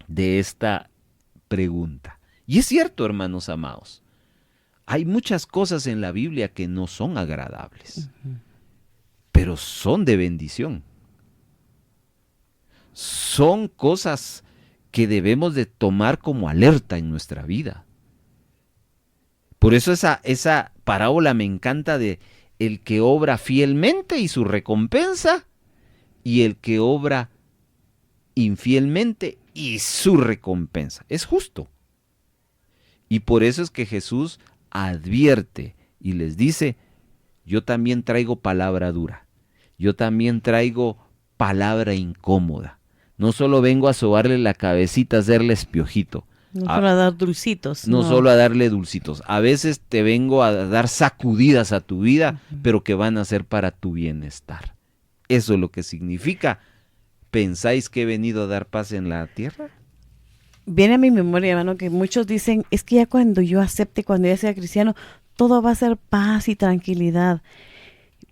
de esta pregunta. Y es cierto, hermanos amados, hay muchas cosas en la Biblia que no son agradables, pero son de bendición. Son cosas que debemos de tomar como alerta en nuestra vida. Por eso esa parábola me encanta de el que obra fielmente y su recompensa, y el que obra infielmente y su recompensa. Es justo. Y por eso es que Jesús advierte y les dice, yo también traigo palabra dura, yo también traigo palabra incómoda. No solo vengo a sobarle la cabecita, a hacerles piojito. No solo a dar dulcitos. No solo a darle dulcitos. A veces te vengo a dar sacudidas a tu vida, pero que van a ser para tu bienestar. Eso es lo que significa. ¿Pensáis que he venido a dar paz en la tierra? Viene a mi memoria, hermano, que muchos dicen, es que ya cuando yo acepte, cuando ya sea cristiano, todo va a ser paz y tranquilidad.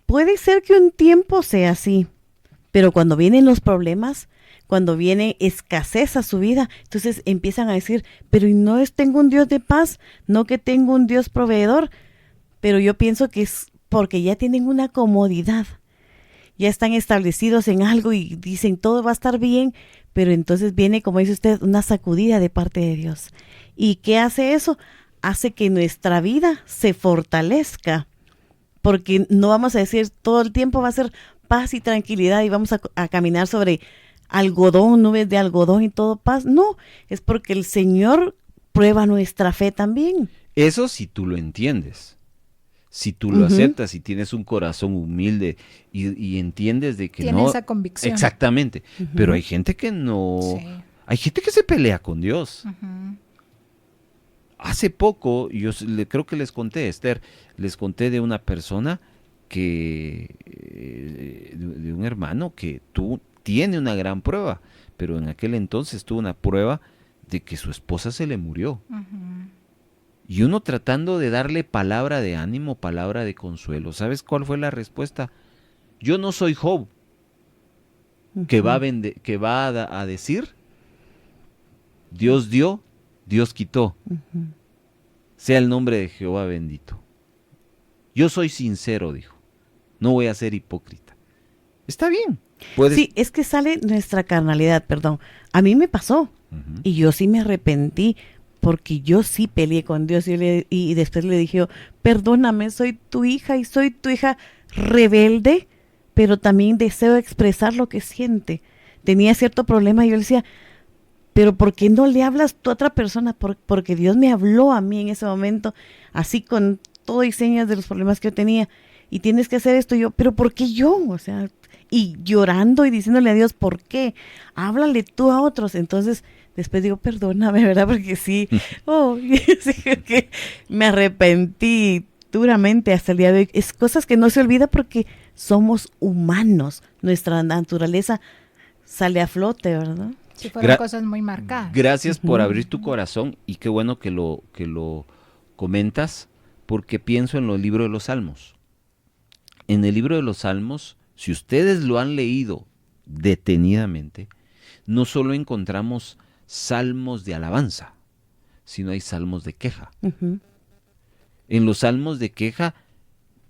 Puede ser que un tiempo sea así, pero cuando vienen los problemas, cuando viene escasez a su vida, entonces empiezan a decir, pero no tengo un Dios de paz, no que tengo un Dios proveedor, pero yo pienso que es porque ya tienen una comodidad, ya están establecidos en algo y dicen todo va a estar bien, pero entonces viene, como dice usted, una sacudida de parte de Dios. ¿Y qué hace eso? Hace que nuestra vida se fortalezca, porque no vamos a decir todo el tiempo va a ser paz y tranquilidad y vamos a caminar sobre algodón, nubes de algodón y todo paz. No, es porque el Señor prueba nuestra fe también. Eso si tú lo entiendes, si tú lo aceptas, si tienes un corazón humilde y entiendes de que tiene no. esa convicción. Exactamente, pero hay gente que no, Sí. hay gente que se pelea con Dios. Hace poco, creo que les conté, Esther, les conté de una persona que, de un hermano que tiene una gran prueba, pero en aquel entonces tuvo una prueba de que su esposa se le murió. Y uno tratando de darle palabra de ánimo, palabra de consuelo. ¿Sabes cuál fue la respuesta? Yo no soy Job, que va a decir, Dios dio, Dios quitó. Sea el nombre de Jehová bendito. Yo soy sincero, dijo. No voy a ser hipócrita. Está bien. Puedes... Sí, es que sale nuestra carnalidad, perdón. A mí me pasó y yo sí me arrepentí porque yo sí peleé con Dios y después le dije, perdóname, soy tu hija y soy tu hija rebelde, pero también deseo expresar lo que siente. Tenía cierto problema y yo le decía, pero ¿por qué no le hablas tú a otra persona? Porque Dios me habló a mí en ese momento, así con todo y señas de los problemas que yo tenía. Y tienes que hacer esto. Y yo, ¿pero por qué yo? O sea, y llorando y diciéndole a Dios, ¿por qué? Háblale tú a otros. Entonces, después digo, perdóname, ¿verdad? Porque sí, sí, que me arrepentí duramente hasta el día de hoy. Es cosas que no se olvida porque somos humanos. Nuestra naturaleza sale a flote, ¿verdad? Sí, fueron cosas muy marcadas. Gracias por abrir tu corazón y qué bueno que lo comentas, porque pienso en los libros de los Salmos. En el libro de los Salmos, si ustedes lo han leído detenidamente, no solo encontramos salmos de alabanza, sino hay salmos de queja. Uh-huh. En los salmos de queja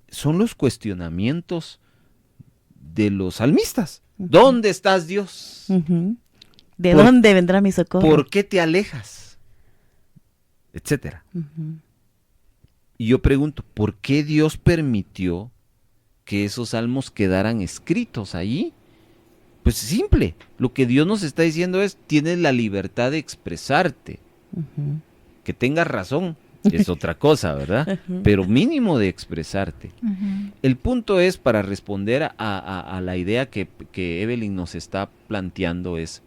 son los cuestionamientos de los salmistas. Uh-huh. ¿Dónde estás, Dios? Uh-huh. ¿De dónde vendrá mi socorro? ¿Por qué te alejas? Etcétera. Uh-huh. Y yo pregunto, ¿por qué Dios permitió que esos salmos quedaran escritos allí? Pues simple, lo que Dios nos está diciendo es, tienes la libertad de expresarte. Uh-huh. Que tengas razón, es otra cosa, ¿verdad? Uh-huh. Pero mínimo de expresarte. Uh-huh. El punto es, para responder a la idea que Evelyn nos está planteando es,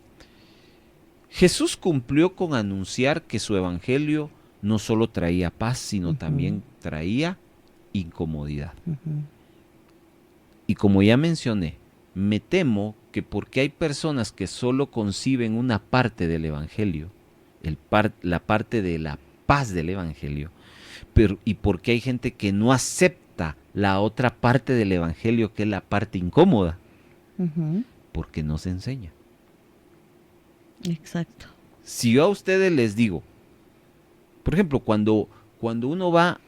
Jesús cumplió con anunciar que su evangelio no solo traía paz, sino también traía incomodidad. Uh-huh. Y como ya mencioné, me temo que porque hay personas que solo conciben una parte del evangelio, la parte de la paz del evangelio, y porque hay gente que no acepta la otra parte del evangelio, que es la parte incómoda, uh-huh. porque no se enseña. Exacto. Si yo a ustedes les digo, por ejemplo, cuando uno va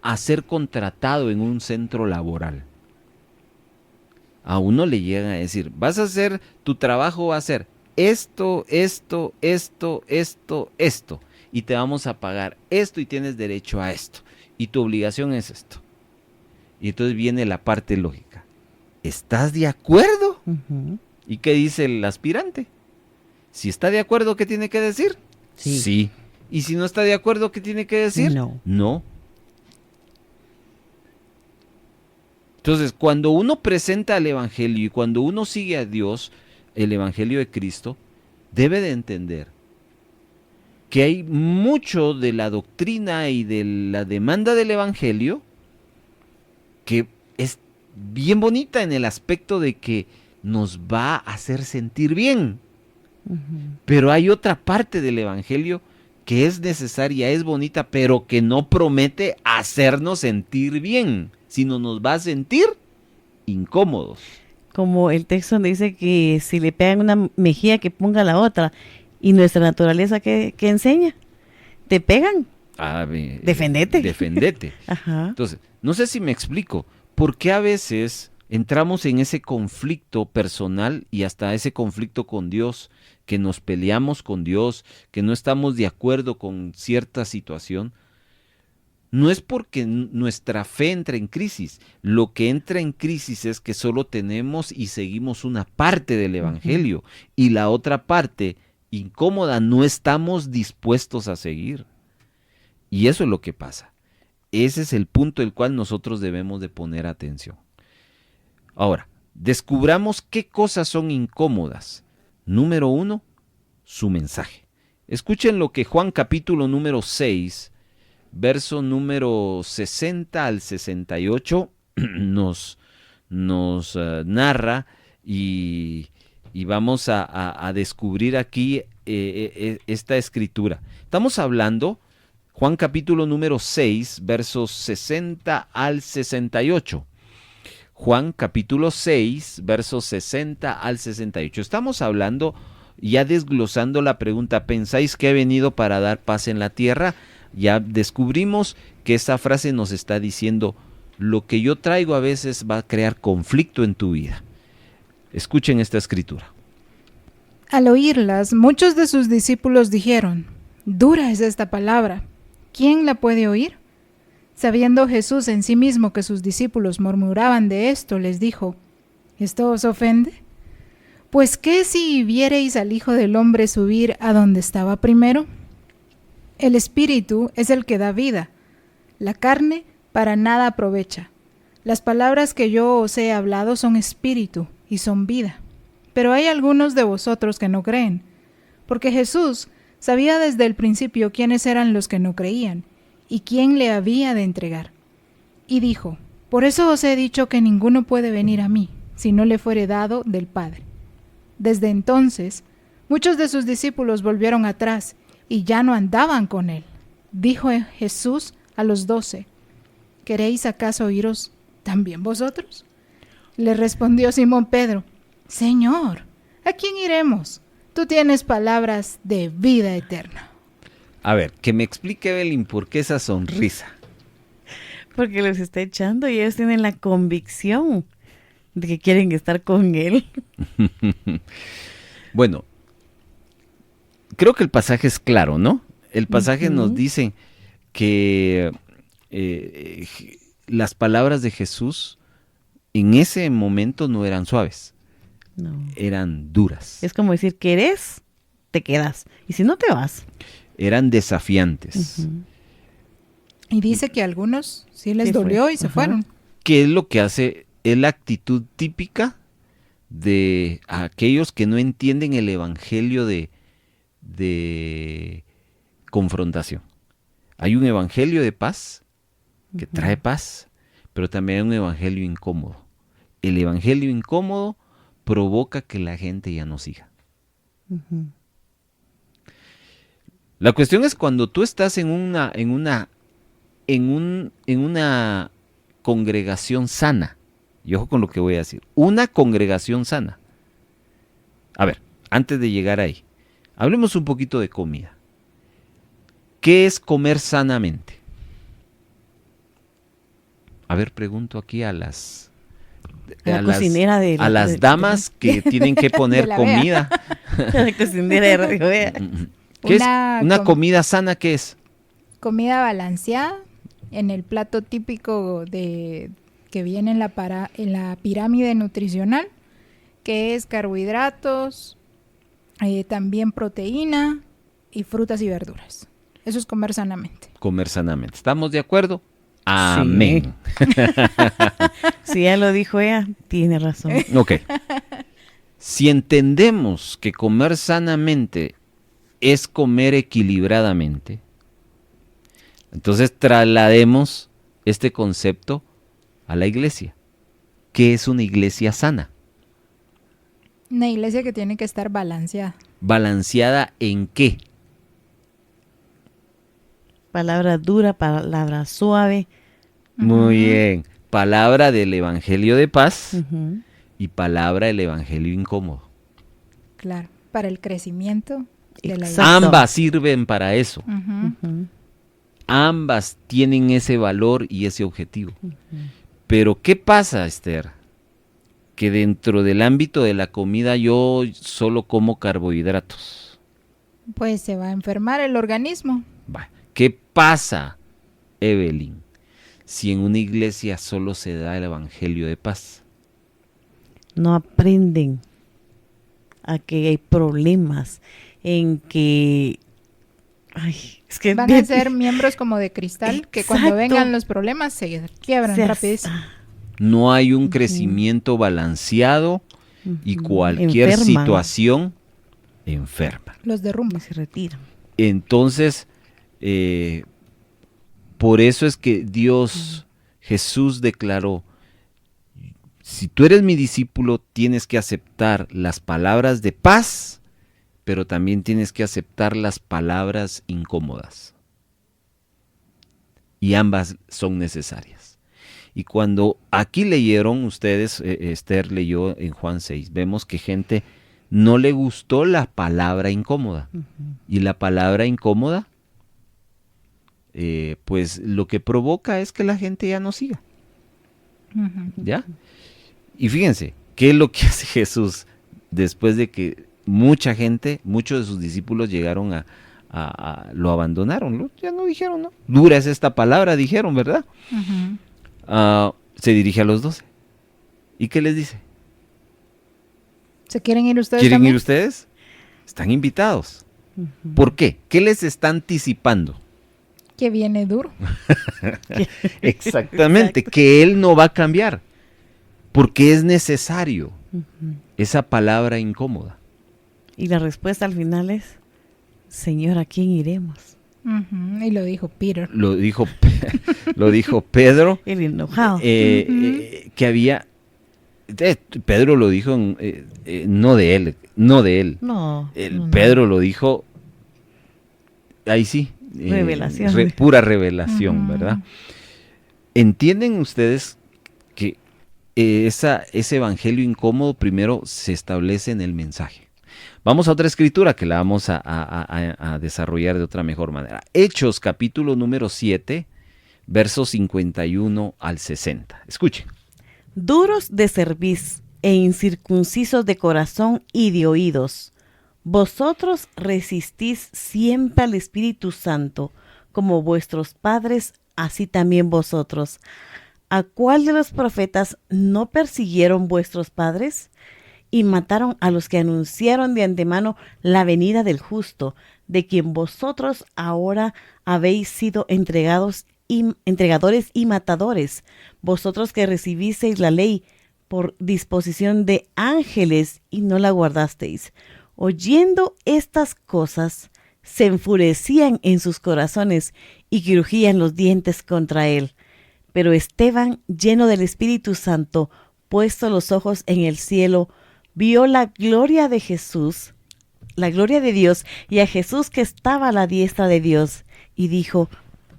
a ser contratado en un centro laboral, a uno le llegan a decir, vas a hacer, tu trabajo va a ser esto, y te vamos a pagar esto y tienes derecho a esto, y tu obligación es esto. Y entonces viene la parte lógica. ¿Estás de acuerdo? Uh-huh. ¿Y qué dice el aspirante? Si está de acuerdo, ¿qué tiene que decir? Sí. ¿Y si no está de acuerdo, qué tiene que decir? No. Entonces, cuando uno presenta el evangelio y cuando uno sigue a Dios, el evangelio de Cristo, debe de entender que hay mucho de la doctrina y de la demanda del evangelio que es bien bonita en el aspecto de que nos va a hacer sentir bien. Uh-huh. Pero hay otra parte del evangelio que es necesaria, es bonita, pero que no promete hacernos sentir bien, sino nos va a sentir incómodos. Como el texto donde dice que si le pegan una mejilla, que ponga la otra. Y nuestra naturaleza, ¿qué enseña? Te pegan. Defendete. Defendete. Ajá. Entonces, no sé si me explico. ¿Por qué a veces entramos en ese conflicto personal y hasta ese conflicto con Dios, que nos peleamos con Dios, que no estamos de acuerdo con cierta situación? No es porque nuestra fe entra en crisis. Lo que entra en crisis es que solo tenemos y seguimos una parte del evangelio, y la otra parte incómoda no estamos dispuestos a seguir. Y eso es lo que pasa. Ese es el punto del cual nosotros debemos de poner atención. Ahora, descubramos qué cosas son incómodas. Número 1, su mensaje. Escuchen lo que Juan capítulo número 6, verso número 60 al 68 nos narra, y vamos a descubrir aquí esta escritura. Estamos hablando, Juan capítulo número 6, versos 60 al 68. Juan capítulo 6, versos 60 al 68. Estamos hablando, ya desglosando la pregunta, ¿pensáis que he venido para dar paz en la tierra? Ya descubrimos que esa frase nos está diciendo, lo que yo traigo a veces va a crear conflicto en tu vida. Escuchen esta escritura. Al oírlas, muchos de sus discípulos dijeron, dura es esta palabra, ¿quién la puede oír? Sabiendo Jesús en sí mismo que sus discípulos murmuraban de esto, les dijo, ¿esto os ofende? Pues ¿qué si viereis al Hijo del Hombre subir a donde estaba primero? El Espíritu es el que da vida, la carne para nada aprovecha. Las palabras que yo os he hablado son espíritu y son vida. Pero hay algunos de vosotros que no creen, porque Jesús sabía desde el principio quiénes eran los que no creían y quién le había de entregar. Y dijo, por eso os he dicho que ninguno puede venir a mí, si no le fuere dado del Padre. Desde entonces, muchos de sus discípulos volvieron atrás y ya no andaban con él. Dijo Jesús a los 12, ¿queréis acaso iros también vosotros? Le respondió Simón Pedro, Señor, ¿a quién iremos? Tú tienes palabras de vida eterna. A ver, que me explique, Evelyn, por qué esa sonrisa. Porque los está echando y ellos tienen la convicción de que quieren estar con él. Bueno, creo que el pasaje es claro, ¿no? El pasaje nos dice que las palabras de Jesús en ese momento no eran suaves, No. eran duras, Es como decir, ¿querés? Te quedas. Y si no, te vas. eran desafiantes. Ujú. Y dice que a algunos sí les Sí fue. dolió y se Ajá. fueron. ¿Qué es lo que hace? Es la actitud típica de aquellos que no entienden el evangelio de confrontación. Hay un evangelio de paz que trae paz, pero también hay un evangelio incómodo. El evangelio incómodo provoca que la gente ya no siga. Ujú. La cuestión es cuando tú estás en una congregación sana. Y ojo con lo que voy a decir. Una congregación sana. A ver, antes de llegar ahí, hablemos un poquito de comida. ¿Qué es comer sanamente? A ver, pregunto aquí a las cocinera de a las damas que tienen que poner De la comida. La cocinera de Radio Vea. ¿Qué es Una una com- comida sana? ¿Qué es? Comida balanceada en el plato típico que viene en la pirámide nutricional, que es carbohidratos, también proteína y frutas y verduras. Eso es comer sanamente. Comer sanamente. ¿Estamos de acuerdo? Amén. Si ya lo dijo ella, tiene razón. Ok. Si entendemos que comer sanamente es comer equilibradamente, entonces traslademos este concepto a la iglesia. ¿Qué es una iglesia sana? Una iglesia que tiene que estar balanceada. ¿Balanceada en qué? Palabra dura, palabra suave. Muy bien. Palabra del evangelio de paz Ujú. y palabra del evangelio incómodo. Claro, para el crecimiento de la Exacto. iglesia. Ambas sirven para eso. Ujú. Ujú. Ambas tienen ese valor y ese objetivo. Pero ¿qué pasa, Esther? Que dentro del ámbito de la comida yo solo como carbohidratos. Pues se va a enfermar el organismo. Va. ¿Qué pasa, Evelyn, si en una iglesia solo se da el evangelio de paz? No aprenden a que hay problemas, en que... Ay, es que... Van a ser miembros como de cristal, que cuando Exacto. vengan los problemas se quiebran se- rapidísimo. No hay un crecimiento balanceado y Ujú. cualquier Enferman. situación enferma. Los Y derrumba. se retiran. Entonces, por eso es que Dios, Jesús declaró, si tú eres mi discípulo, tienes que aceptar las palabras de paz, pero también tienes que aceptar las palabras incómodas. Y ambas son necesarias. Y cuando aquí leyeron ustedes, Esther leyó en Juan 6, vemos que gente no le gustó la palabra incómoda. Y la palabra incómoda, pues lo que provoca es que la gente ya no siga. ¿Ya? Y fíjense, ¿qué es lo que hace Jesús después de que mucha gente, muchos de sus discípulos llegaron lo abandonaron? Ya no dijeron, ¿no? Dura es esta palabra, dijeron, ¿verdad? Se dirige a los 12. ¿Y qué les dice? ¿Se quieren ir ustedes ¿Quieren también? ir ustedes? Están invitados. ¿Por qué? ¿Qué les está anticipando? Que viene duro. Exactamente, Exacto. que Él no va a cambiar, porque es necesario esa palabra incómoda. Y la respuesta al final es, Señor, ¿a quién iremos? Y lo dijo Peter. Lo dijo Pedro, El enojado. que había... Pedro lo dijo, no de él. no. Pedro lo dijo, ahí sí. Revelación. Pura revelación, ¿verdad? ¿Entienden ustedes que ese evangelio incómodo primero se establece en el mensaje? Vamos a otra escritura que la vamos a desarrollar de otra mejor manera. Hechos, capítulo número 7, versos 51 al 60. Escuchen. Duros de cerviz e incircuncisos de corazón y de oídos, vosotros resistís siempre al Espíritu Santo, como vuestros padres, así también vosotros. ¿A cuál de los profetas no persiguieron vuestros padres? Y mataron a los que anunciaron de antemano la venida del justo, de quien vosotros ahora habéis sido entregadores y matadores, vosotros que recibisteis la ley por disposición de ángeles y no la guardasteis. Oyendo estas cosas, se enfurecían en sus corazones y crujían los dientes contra él. Pero Esteban, lleno del Espíritu Santo, puesto los ojos en el cielo, vio la gloria de Jesús, la gloria de Dios, y a Jesús que estaba a la diestra de Dios, y dijo: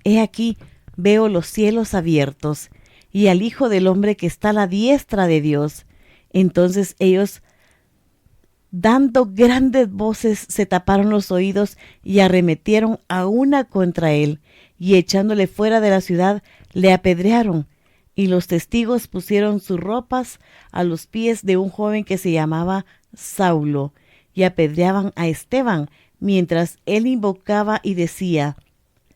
He aquí, veo los cielos abiertos, y al Hijo del Hombre que está a la diestra de Dios. Entonces ellos, dando grandes voces, se taparon los oídos y arremetieron a una contra él, y echándole fuera de la ciudad, le apedrearon. Y los testigos pusieron sus ropas a los pies de un joven que se llamaba Saulo, y apedreaban a Esteban, mientras él invocaba y decía: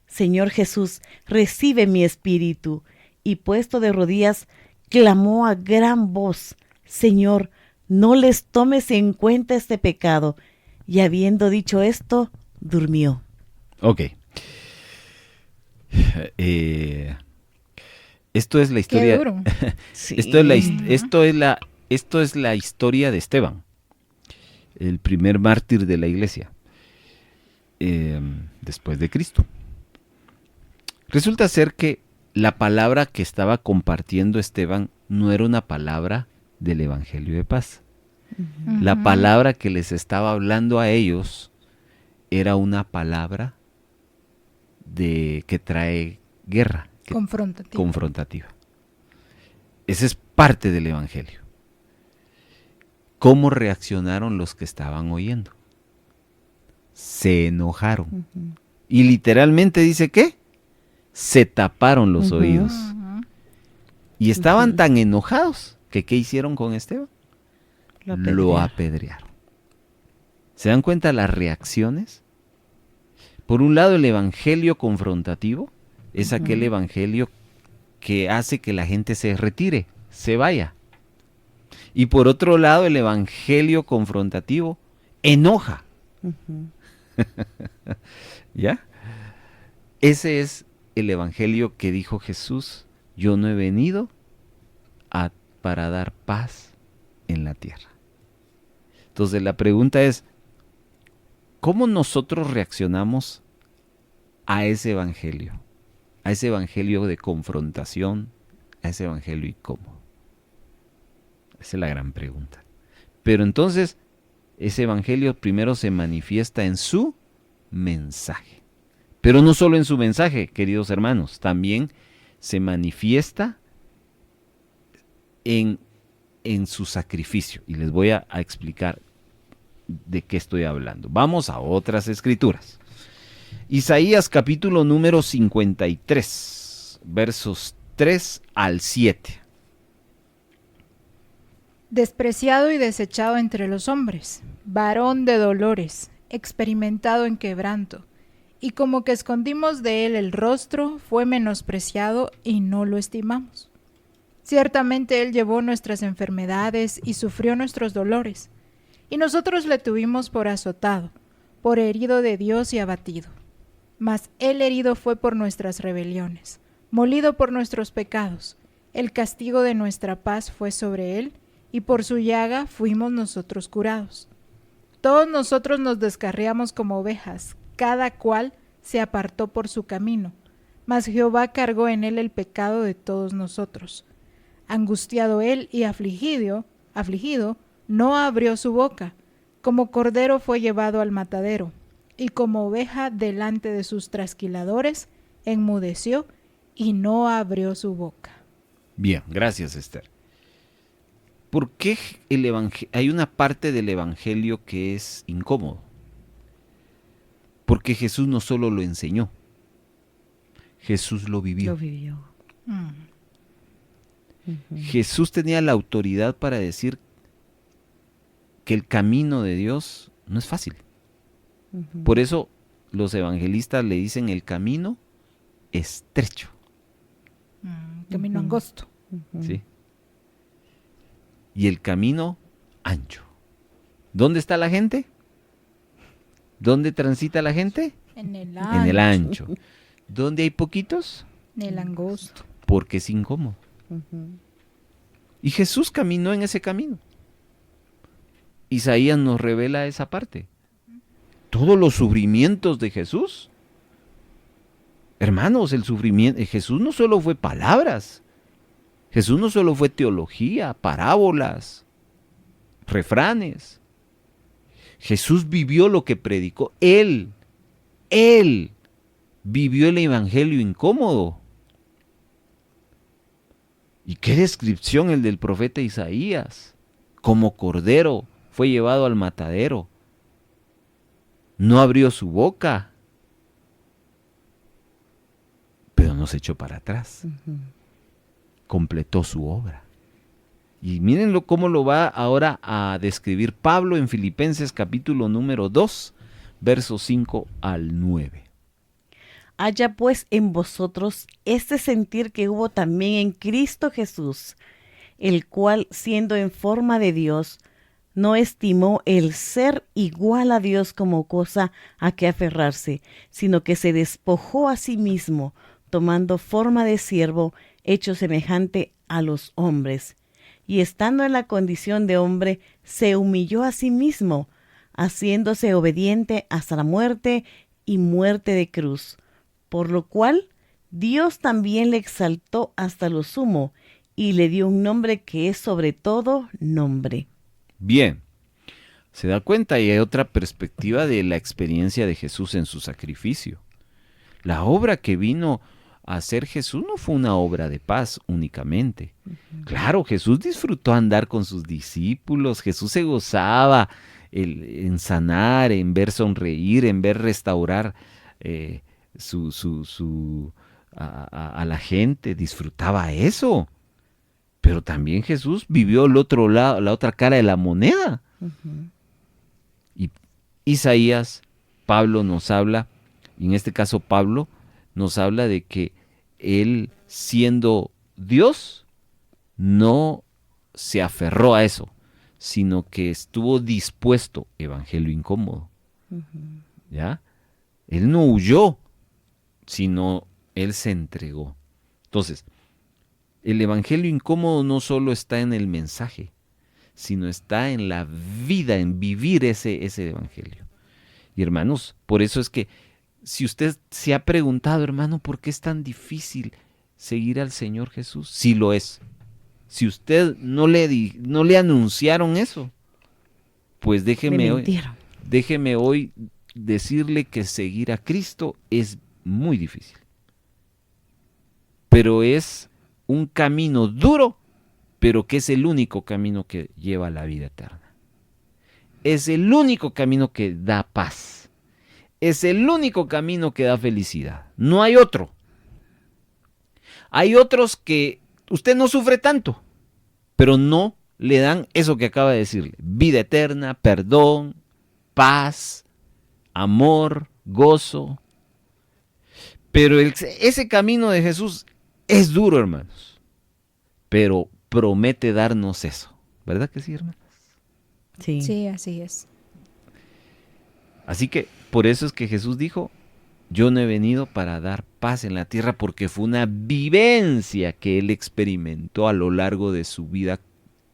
Señor Jesús, recibe mi espíritu. Y puesto de rodillas, clamó a gran voz: Señor, no les tomes en cuenta este pecado. Y habiendo dicho esto, durmió. Ok. Esto es la historia. Qué duro. Sí. Esto es la historia de Esteban, el primer mártir de la iglesia, después de Cristo. Resulta ser que la palabra que estaba compartiendo Esteban no era una palabra del Evangelio de paz. La palabra que les estaba hablando a ellos era una palabra que trae guerra. Confrontativa. Esa es parte del Evangelio. ¿Cómo reaccionaron los que estaban oyendo? Se enojaron. Y literalmente dice ¿qué? Se taparon los oídos. Y estaban tan enojados que ¿qué hicieron con Esteban? Lo apedrearon. ¿Se dan cuenta las reacciones? Por un lado, el evangelio confrontativo es aquel evangelio que hace que la gente se retire, se vaya. Y por otro lado, el evangelio confrontativo enoja. ¿Ya? Ese es el evangelio que dijo Jesús: yo no he venido para dar paz en la tierra. Entonces la pregunta es, ¿cómo nosotros reaccionamos a ese evangelio? A ese evangelio de confrontación, a ese evangelio incómodo. Esa es la gran pregunta. Pero entonces, ese evangelio primero se manifiesta en su mensaje. Pero no solo en su mensaje, queridos hermanos, también se manifiesta en su sacrificio. Y les voy a explicar de qué estoy hablando. Vamos a otras escrituras. Isaías capítulo número 53, versos 3 al 7. despreciado y desechado entre los hombres, varón de dolores, experimentado en quebranto, y como que escondimos de él el rostro, fue menospreciado y no lo estimamos. Ciertamente él llevó nuestras enfermedades y sufrió nuestros dolores, y nosotros le tuvimos por azotado, por herido de Dios y abatido. Mas él herido fue por nuestras rebeliones, molido por nuestros pecados. El castigo de nuestra paz fue sobre él, y por su llaga fuimos nosotros curados. Todos nosotros nos descarriamos como ovejas, cada cual se apartó por su camino, mas Jehová cargó en él el pecado de todos nosotros. Angustiado él y afligido, no abrió su boca. Como cordero fue llevado al matadero, y como oveja delante de sus trasquiladores, enmudeció y no abrió su boca. Bien, gracias, Esther. ¿Por qué hay una parte del Evangelio que es incómodo? Porque Jesús no solo lo enseñó, Jesús lo vivió. Lo vivió. Jesús tenía la autoridad para decir que el camino de Dios no es fácil. Por eso los evangelistas le dicen el camino estrecho. Camino angosto. ¿Sí? Y el camino ancho. ¿Dónde está la gente? ¿Dónde transita la gente? En el En el ancho. ¿Dónde hay poquitos? En el angosto. Porque es incómodo. Y Jesús caminó en ese camino. Isaías nos revela esa parte. Todos los sufrimientos de Jesús. Hermanos, el sufrimiento de Jesús no solo fue palabras. Jesús no solo fue teología, parábolas, refranes. Jesús vivió lo que predicó. Él vivió el evangelio incómodo. ¿Y qué descripción el del profeta Isaías? Como cordero fue llevado al matadero. No abrió su boca, pero no se echó para atrás. Completó su obra. Y mírenlo cómo lo va ahora a describir Pablo en Filipenses capítulo número 2, versos 5 al 9. Haya pues en vosotros este sentir que hubo también en Cristo Jesús, el cual, siendo en forma de Dios, no estimó el ser igual a Dios como cosa a que aferrarse, sino que se despojó a sí mismo, tomando forma de siervo, hecho semejante a los hombres. Y estando en la condición de hombre, se humilló a sí mismo, haciéndose obediente hasta la muerte y muerte de cruz. Por lo cual, Dios también le exaltó hasta lo sumo, y le dio un nombre que es sobre todo nombre. Bien, se da cuenta y hay otra perspectiva de la experiencia de Jesús en su sacrificio. La obra que vino a hacer Jesús no fue una obra de paz únicamente. Claro, Jesús disfrutó andar con sus discípulos, Jesús se gozaba en sanar, en ver sonreír, en ver restaurar a la gente, disfrutaba eso. Pero también Jesús vivió el otro lado, la otra cara de la moneda. Y Isaías, Pablo nos habla, y en este caso Pablo nos habla de que él, siendo Dios, no se aferró a eso, sino que estuvo dispuesto, evangelio incómodo. ¿Ya? Él no huyó, sino él se entregó. Entonces, el evangelio incómodo no solo está en el mensaje, sino está en la vida, en vivir ese evangelio. Y hermanos, por eso es que si usted se ha preguntado, hermano, ¿por qué es tan difícil seguir al Señor Jesús? Sí lo es. Si usted no le anunciaron eso, pues déjeme hoy decirle que seguir a Cristo es muy difícil. Pero es un camino duro, pero que es el único camino que lleva a la vida eterna. Es el único camino que da paz. Es el único camino que da felicidad. No hay otro. Hay otros que usted no sufre tanto, pero no le dan eso que acaba de decirle: vida eterna, perdón, paz, amor, gozo. Pero ese camino de Jesús es duro, hermanos, pero promete darnos eso. ¿Verdad que sí, hermanos? Sí. Sí, así es. Así que por eso es que Jesús dijo: yo no he venido para dar paz en la tierra, porque fue una vivencia que él experimentó a lo largo de su vida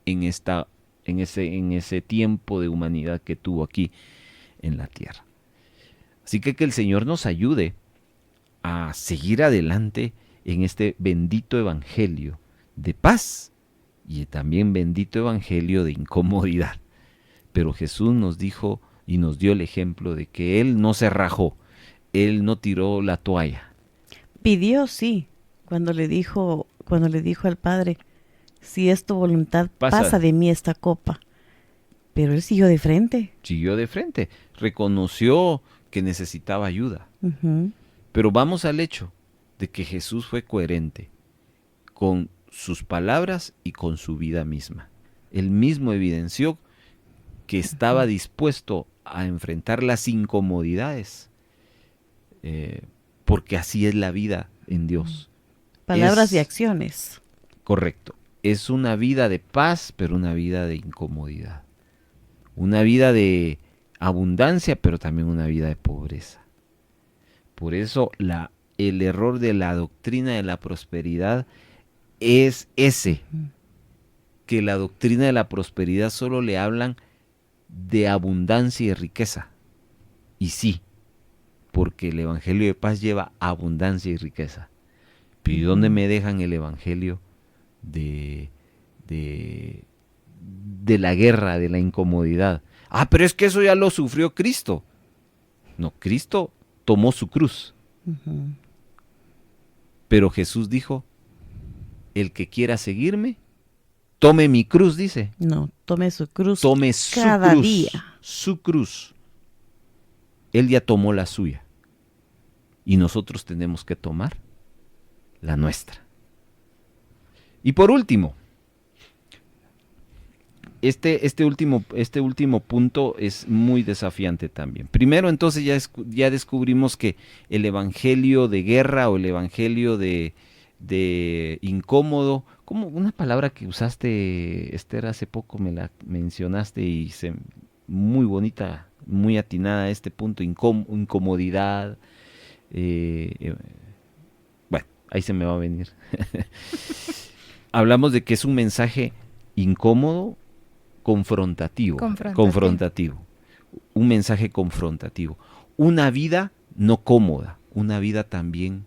en ese tiempo de humanidad que tuvo aquí en la tierra. Así que el Señor nos ayude a seguir adelante en este bendito evangelio de paz y también bendito evangelio de incomodidad. Pero Jesús nos dijo y nos dio el ejemplo de que Él no se rajó, Él no tiró la toalla. Pidió, sí, cuando le dijo al Padre: si es tu voluntad, pasa de mí esta copa. Pero él siguió de frente. Siguió de frente, reconoció que necesitaba ayuda. Ujú. Pero vamos al hecho de que Jesús fue coherente con sus palabras y con su vida misma. Él mismo evidenció que estaba dispuesto a enfrentar las incomodidades, porque así es la vida en Dios. Palabras y acciones. Correcto. Es una vida de paz, pero una vida de incomodidad. Una vida de abundancia, pero también una vida de pobreza. Por eso el error de la doctrina de la prosperidad es ese, que la doctrina de la prosperidad solo le hablan de abundancia y riqueza. Y sí, porque el evangelio de paz lleva abundancia y riqueza. Pero ¿y dónde me dejan el evangelio de la guerra, de la incomodidad? Ah, pero es que eso ya lo sufrió Cristo. No, Cristo tomó su cruz. Ujú. Pero Jesús dijo: el que quiera seguirme, tome mi cruz, dice. No, tome su cruz Tome su cada cruz. día. Su cruz. Él ya tomó la suya. Y nosotros tenemos que tomar la nuestra. Y por último, este último punto es muy desafiante también. Primero, entonces, ya descubrimos que el evangelio de guerra o el evangelio de incómodo, como una palabra que usaste, Esther, hace poco me la mencionaste y muy bonita, muy atinada a este punto: incomodidad. Bueno, ahí se me va a venir. Hablamos de que es un mensaje incómodo, confrontativo. Un mensaje confrontativo. Una vida no cómoda, una vida también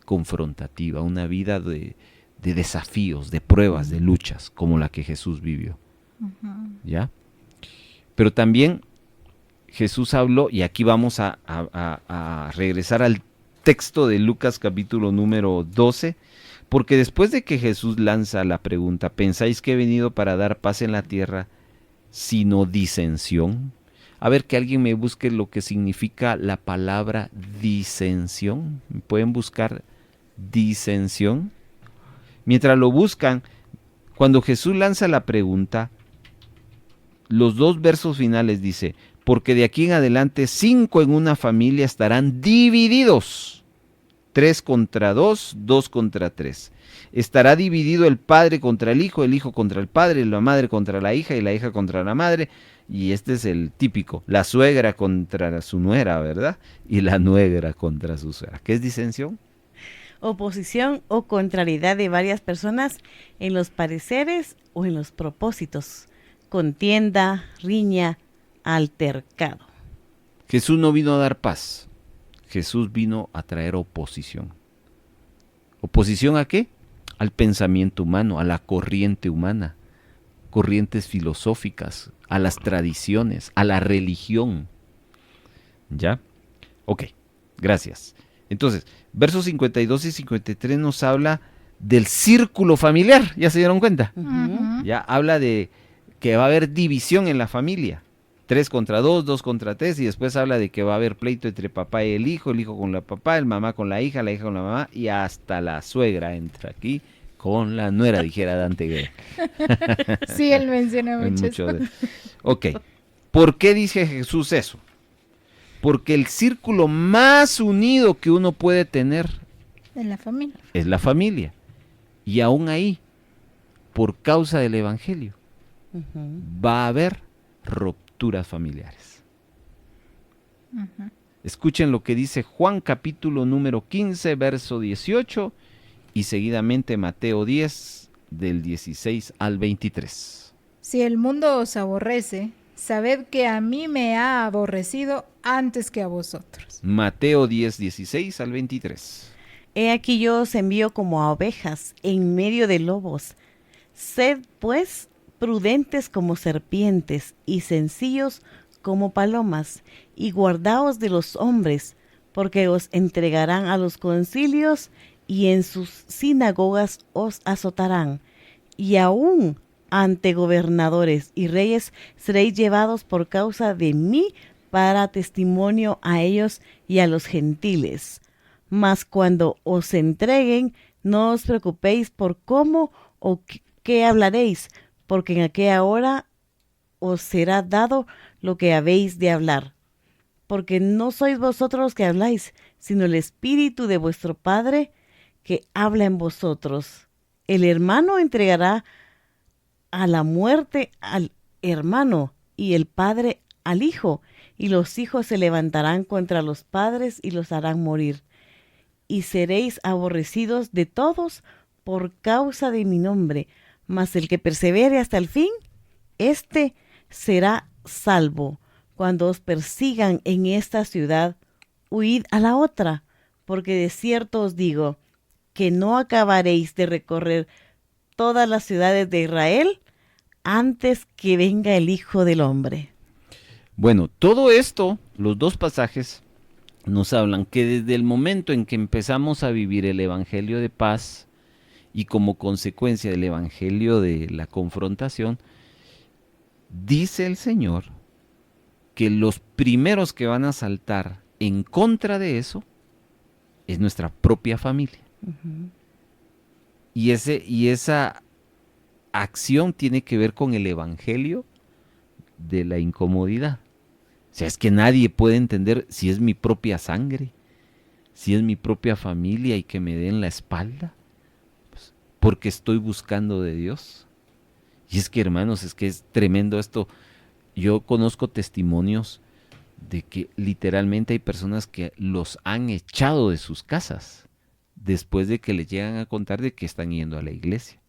confrontativa, una vida de desafíos, de pruebas, de luchas, como la que Jesús vivió. ¿Ya? Pero también Jesús habló, y aquí vamos a regresar al texto de Lucas capítulo número 12, porque después de que Jesús lanza la pregunta: ¿pensáis que he venido para dar paz en la tierra, sino disensión? A ver, que alguien me busque lo que significa la palabra disensión. ¿Pueden buscar disensión? Mientras lo buscan, cuando Jesús lanza la pregunta, los 2 versos finales dice: porque de aquí en adelante 5 en una familia estarán divididos, 3 contra 2, 2 contra 3. Estará dividido el padre contra el hijo contra el padre, la madre contra la hija y la hija contra la madre. Y este es el típico: la suegra contra su nuera, ¿verdad? Y la nuera contra su suegra. ¿Qué es disensión? Oposición o contrariedad de varias personas en los pareceres o en los propósitos. Contienda, riña, altercado. Jesús no vino a dar paz. Jesús vino a traer oposición. ¿Oposición a qué? Al pensamiento humano, a la corriente humana, corrientes filosóficas, a las tradiciones, a la religión. ¿Ya? Ok, gracias. Entonces, versos 52 y 53 nos habla del círculo familiar, ¿ya se dieron cuenta? Ujú. Ya habla de que va a haber división en la familia. 3 contra 2, 2 contra 3, y después habla de que va a haber pleito entre papá y el hijo con la papá, el mamá con la hija con la mamá, y hasta la suegra entra aquí no era, dijera Dante Gebel. Sí, él menciona mucho eso. Ok, ¿por qué dice Jesús eso? Porque el círculo más unido que uno puede tener En la familia. es la familia. Y aún ahí, por causa del Evangelio, va a haber rupturas familiares. Escuchen lo que dice Juan capítulo número 15, verso 18 y seguidamente Mateo 10 del 16 al 23. Si el mundo os aborrece, sabed que a mí me ha aborrecido antes que a vosotros. Mateo 10, 16 al 23. He aquí yo os envío como a ovejas en medio de lobos. Sed, pues, prudentes como serpientes y sencillos como palomas, y guardaos de los hombres, porque os entregarán a los concilios y en sus sinagogas os azotarán, y aún ante gobernadores y reyes seréis llevados por causa de mí para testimonio a ellos y a los gentiles. Mas cuando os entreguen, no os preocupéis por cómo o qué hablaréis, porque en aquella hora os será dado lo que habéis de hablar. Porque no sois vosotros los que habláis, sino el Espíritu de vuestro Padre que habla en vosotros. El hermano entregará a la muerte al hermano, y el padre al hijo, y los hijos se levantarán contra los padres y los harán morir. Y seréis aborrecidos de todos por causa de mi nombre, mas el que persevere hasta el fin, éste será salvo. Cuando os persigan en esta ciudad, huid a la otra, porque de cierto os digo que no acabaréis de recorrer todas las ciudades de Israel antes que venga el Hijo del Hombre. Bueno, todo esto, los dos pasajes, nos hablan que desde el momento en que empezamos a vivir el Evangelio de paz y como consecuencia del Evangelio de la confrontación, dice el Señor que los primeros que van a saltar en contra de eso es nuestra propia familia. Y esa acción tiene que ver con el Evangelio de la incomodidad. O sea, es que nadie puede entender si es mi propia sangre, si es mi propia familia y que me den la espalda, pues, porque estoy buscando de Dios. Y es que, hermanos, es que es tremendo esto. Yo conozco testimonios de que literalmente hay personas que los han echado de sus casas después de que les llegan a contar de que están yendo a la iglesia.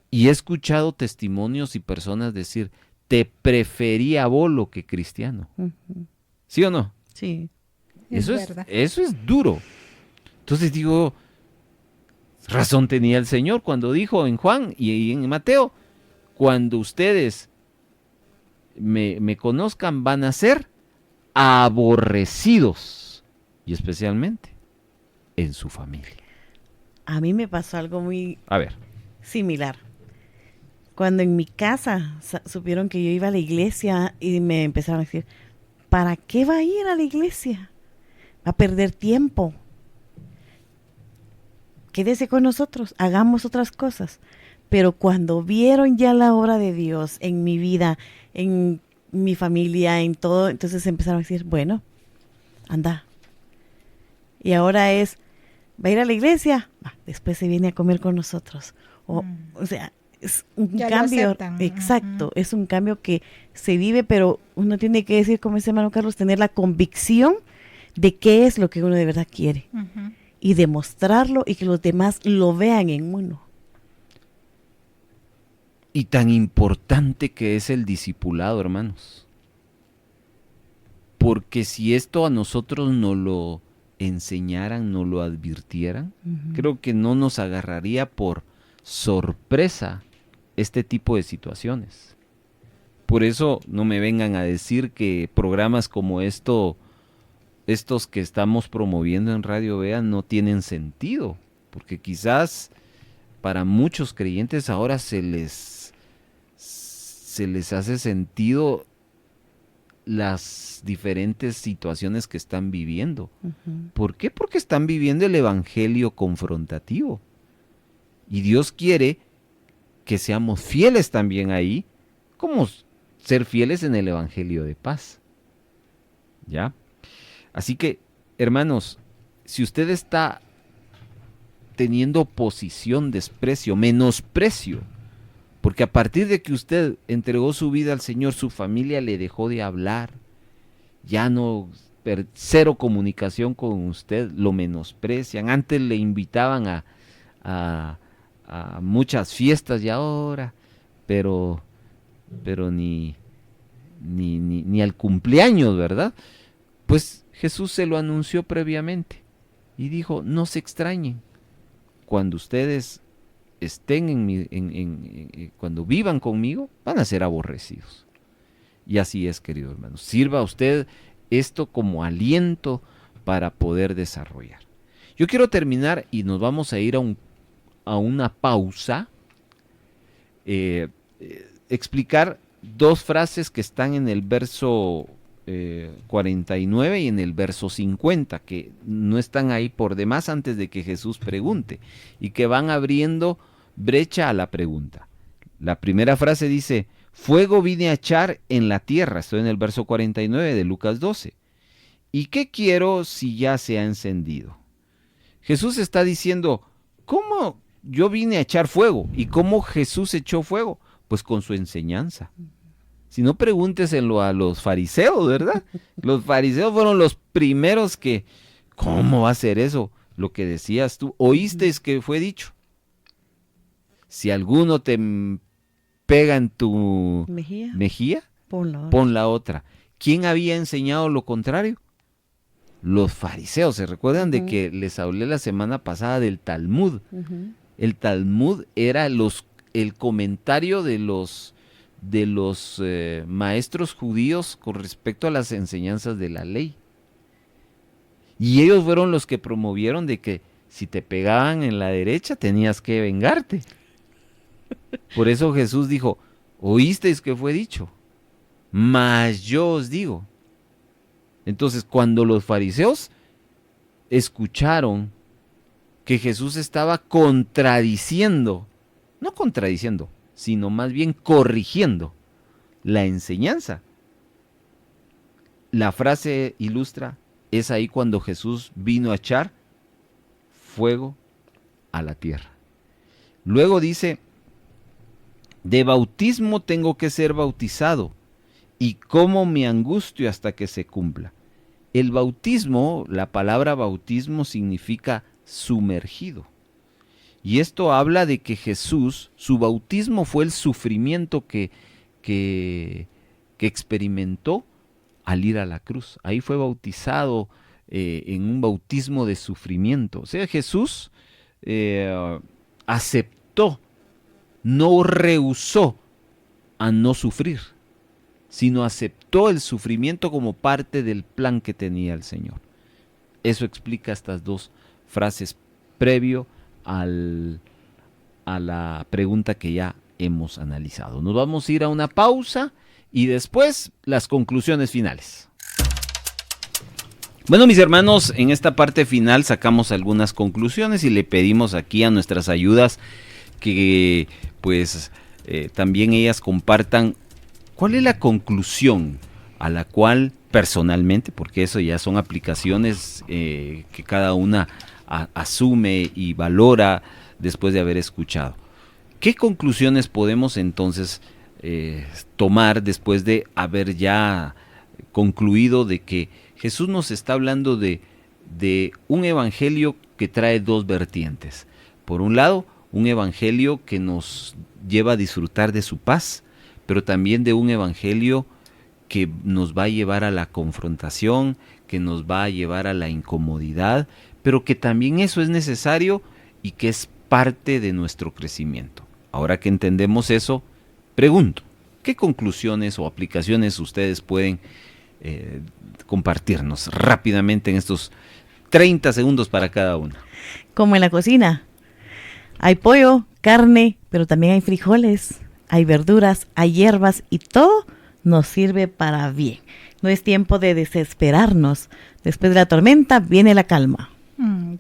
Y he escuchado testimonios y personas decir, te prefería bolo que cristiano. ¿Sí o no? Sí. Eso es duro. Entonces digo, razón tenía el Señor cuando dijo en Juan y en Mateo, cuando ustedes me conozcan van a ser aborrecidos, y especialmente en su familia. A mí me pasó algo muy similar. Cuando en mi casa supieron que yo iba a la iglesia y me empezaron a decir, ¿para qué va a ir a la iglesia? Va a perder tiempo. Quédese con nosotros, hagamos otras cosas. Pero cuando vieron ya la obra de Dios en mi vida, en mi familia, en todo, entonces empezaron a decir, bueno, anda. Y ahora ¿va a ir a la iglesia? Después se viene a comer con nosotros. O sea, es un ya cambio, exacto, es un cambio que se vive, pero uno tiene que decir, como dice hermano Carlos, tener la convicción de qué es lo que uno de verdad quiere y demostrarlo y que los demás lo vean en uno. Y tan importante que es el discipulado, hermanos. Porque si esto a nosotros no lo enseñaran, no lo advirtieran, creo que no nos agarraría por sorpresa este tipo de situaciones. Por eso no me vengan a decir que programas como estos que estamos promoviendo en Radio Vea no tienen sentido, porque quizás para muchos creyentes ahora se les hace sentido las diferentes situaciones que están viviendo. ¿Por qué? Porque están viviendo el evangelio confrontativo. Y Dios quiere que seamos fieles también ahí, como ser fieles en el Evangelio de paz. ¿Ya? Así que, hermanos, si usted está teniendo oposición, desprecio, menosprecio, porque a partir de que usted entregó su vida al Señor, su familia le dejó de hablar, ya no, cero comunicación con usted, lo menosprecian, antes le invitaban a muchas fiestas y ahora, pero ni al cumpleaños, ¿verdad? Pues Jesús se lo anunció previamente y dijo, no se extrañen, cuando ustedes estén cuando vivan conmigo, van a ser aborrecidos. Y así es, querido hermano. Sirva a usted esto como aliento para poder desarrollar. Yo quiero terminar y nos vamos a ir a una pausa, explicar dos frases que están en el verso 49 y en el verso 50, que no están ahí por demás antes de que Jesús pregunte, y que van abriendo brecha a la pregunta. La primera frase dice, fuego vine a echar en la tierra, estoy en el verso 49 de Lucas 12. ¿Y qué quiero si ya se ha encendido? Jesús está diciendo, ¿cómo yo vine a echar fuego? ¿Y cómo Jesús echó fuego? Pues con su enseñanza. Si no, pregúnteselo a los fariseos, ¿verdad? Los fariseos fueron los primeros que, ¿cómo va a ser eso? Lo que decías tú, oísteis que fue dicho. Si alguno te pega en tu mejilla, pon la otra. ¿Quién había enseñado lo contrario? Los fariseos. ¿Se recuerdan de que les hablé la semana pasada del Talmud? El Talmud era el comentario de los maestros judíos con respecto a las enseñanzas de la ley. Y ellos fueron los que promovieron de que si te pegaban en la derecha tenías que vengarte. Por eso Jesús dijo, oísteis que fue dicho, mas yo os digo. Entonces, cuando los fariseos escucharon que Jesús estaba contradiciendo, no contradiciendo, sino más bien corrigiendo la enseñanza, la frase ilustra, es ahí cuando Jesús vino a echar fuego a la tierra. Luego dice, de bautismo tengo que ser bautizado, y cómo me angustio hasta que se cumpla. El bautismo, la palabra bautismo significa sumergido. Y esto habla de que Jesús, su bautismo fue el sufrimiento que experimentó al ir a la cruz. Ahí fue bautizado en un bautismo de sufrimiento. O sea, Jesús aceptó, no rehusó a no sufrir, sino aceptó el sufrimiento como parte del plan que tenía el Señor. Eso explica estas dos frases previo a la pregunta que ya hemos analizado. Nos vamos a ir a una pausa y después las conclusiones finales. Bueno, mis hermanos, en esta parte final sacamos algunas conclusiones y le pedimos aquí a nuestras ayudas que pues también ellas compartan cuál es la conclusión a la cual personalmente, porque eso ya son aplicaciones que cada una asume y valora después de haber escuchado. ¿Qué conclusiones podemos entonces tomar después de haber ya concluido de que Jesús nos está hablando de un evangelio que trae dos vertientes? Por un lado, un evangelio que nos lleva a disfrutar de su paz, pero también de un evangelio que nos va a llevar a la confrontación, que nos va a llevar a la incomodidad, pero que también eso es necesario y que es parte de nuestro crecimiento. Ahora que entendemos eso, pregunto, ¿qué conclusiones o aplicaciones ustedes pueden compartirnos rápidamente en estos 30 segundos para cada uno? Como en la cocina, hay pollo, carne, pero también hay frijoles, hay verduras, hay hierbas y todo nos sirve para bien. No es tiempo de desesperarnos. Después de la tormenta viene la calma.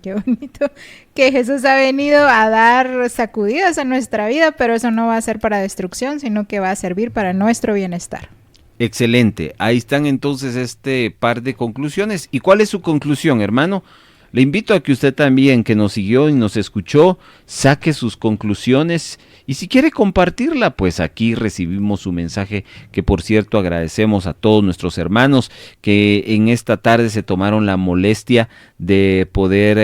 qué bonito, que Jesús ha venido a dar sacudidas a nuestra vida, pero eso no va a ser para destrucción, sino que va a servir para nuestro bienestar. Excelente, ahí están entonces este par de conclusiones. ¿Y cuál es su conclusión, hermano? Le invito a que usted también, que nos siguió y nos escuchó, saque sus conclusiones y si quiere compartirla, pues aquí recibimos su mensaje, que por cierto agradecemos a todos nuestros hermanos que en esta tarde se tomaron la molestia de poder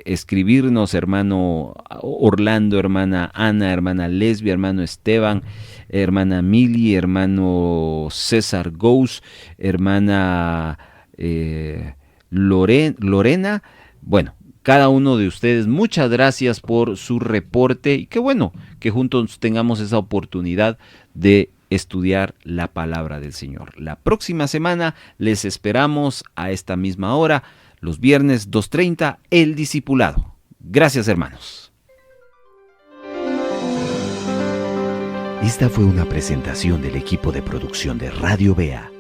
escribirnos, hermano Orlando, hermana Ana, hermana Lesbia, hermano Esteban, hermana Mili, hermano César Gous, hermana Lorena. Bueno, cada uno de ustedes, muchas gracias por su reporte y qué bueno que juntos tengamos esa oportunidad de estudiar la palabra del Señor. La próxima semana les esperamos a esta misma hora, los viernes 2:30, El Discipulado. Gracias, hermanos. Esta fue una presentación del equipo de producción de Radio Bea.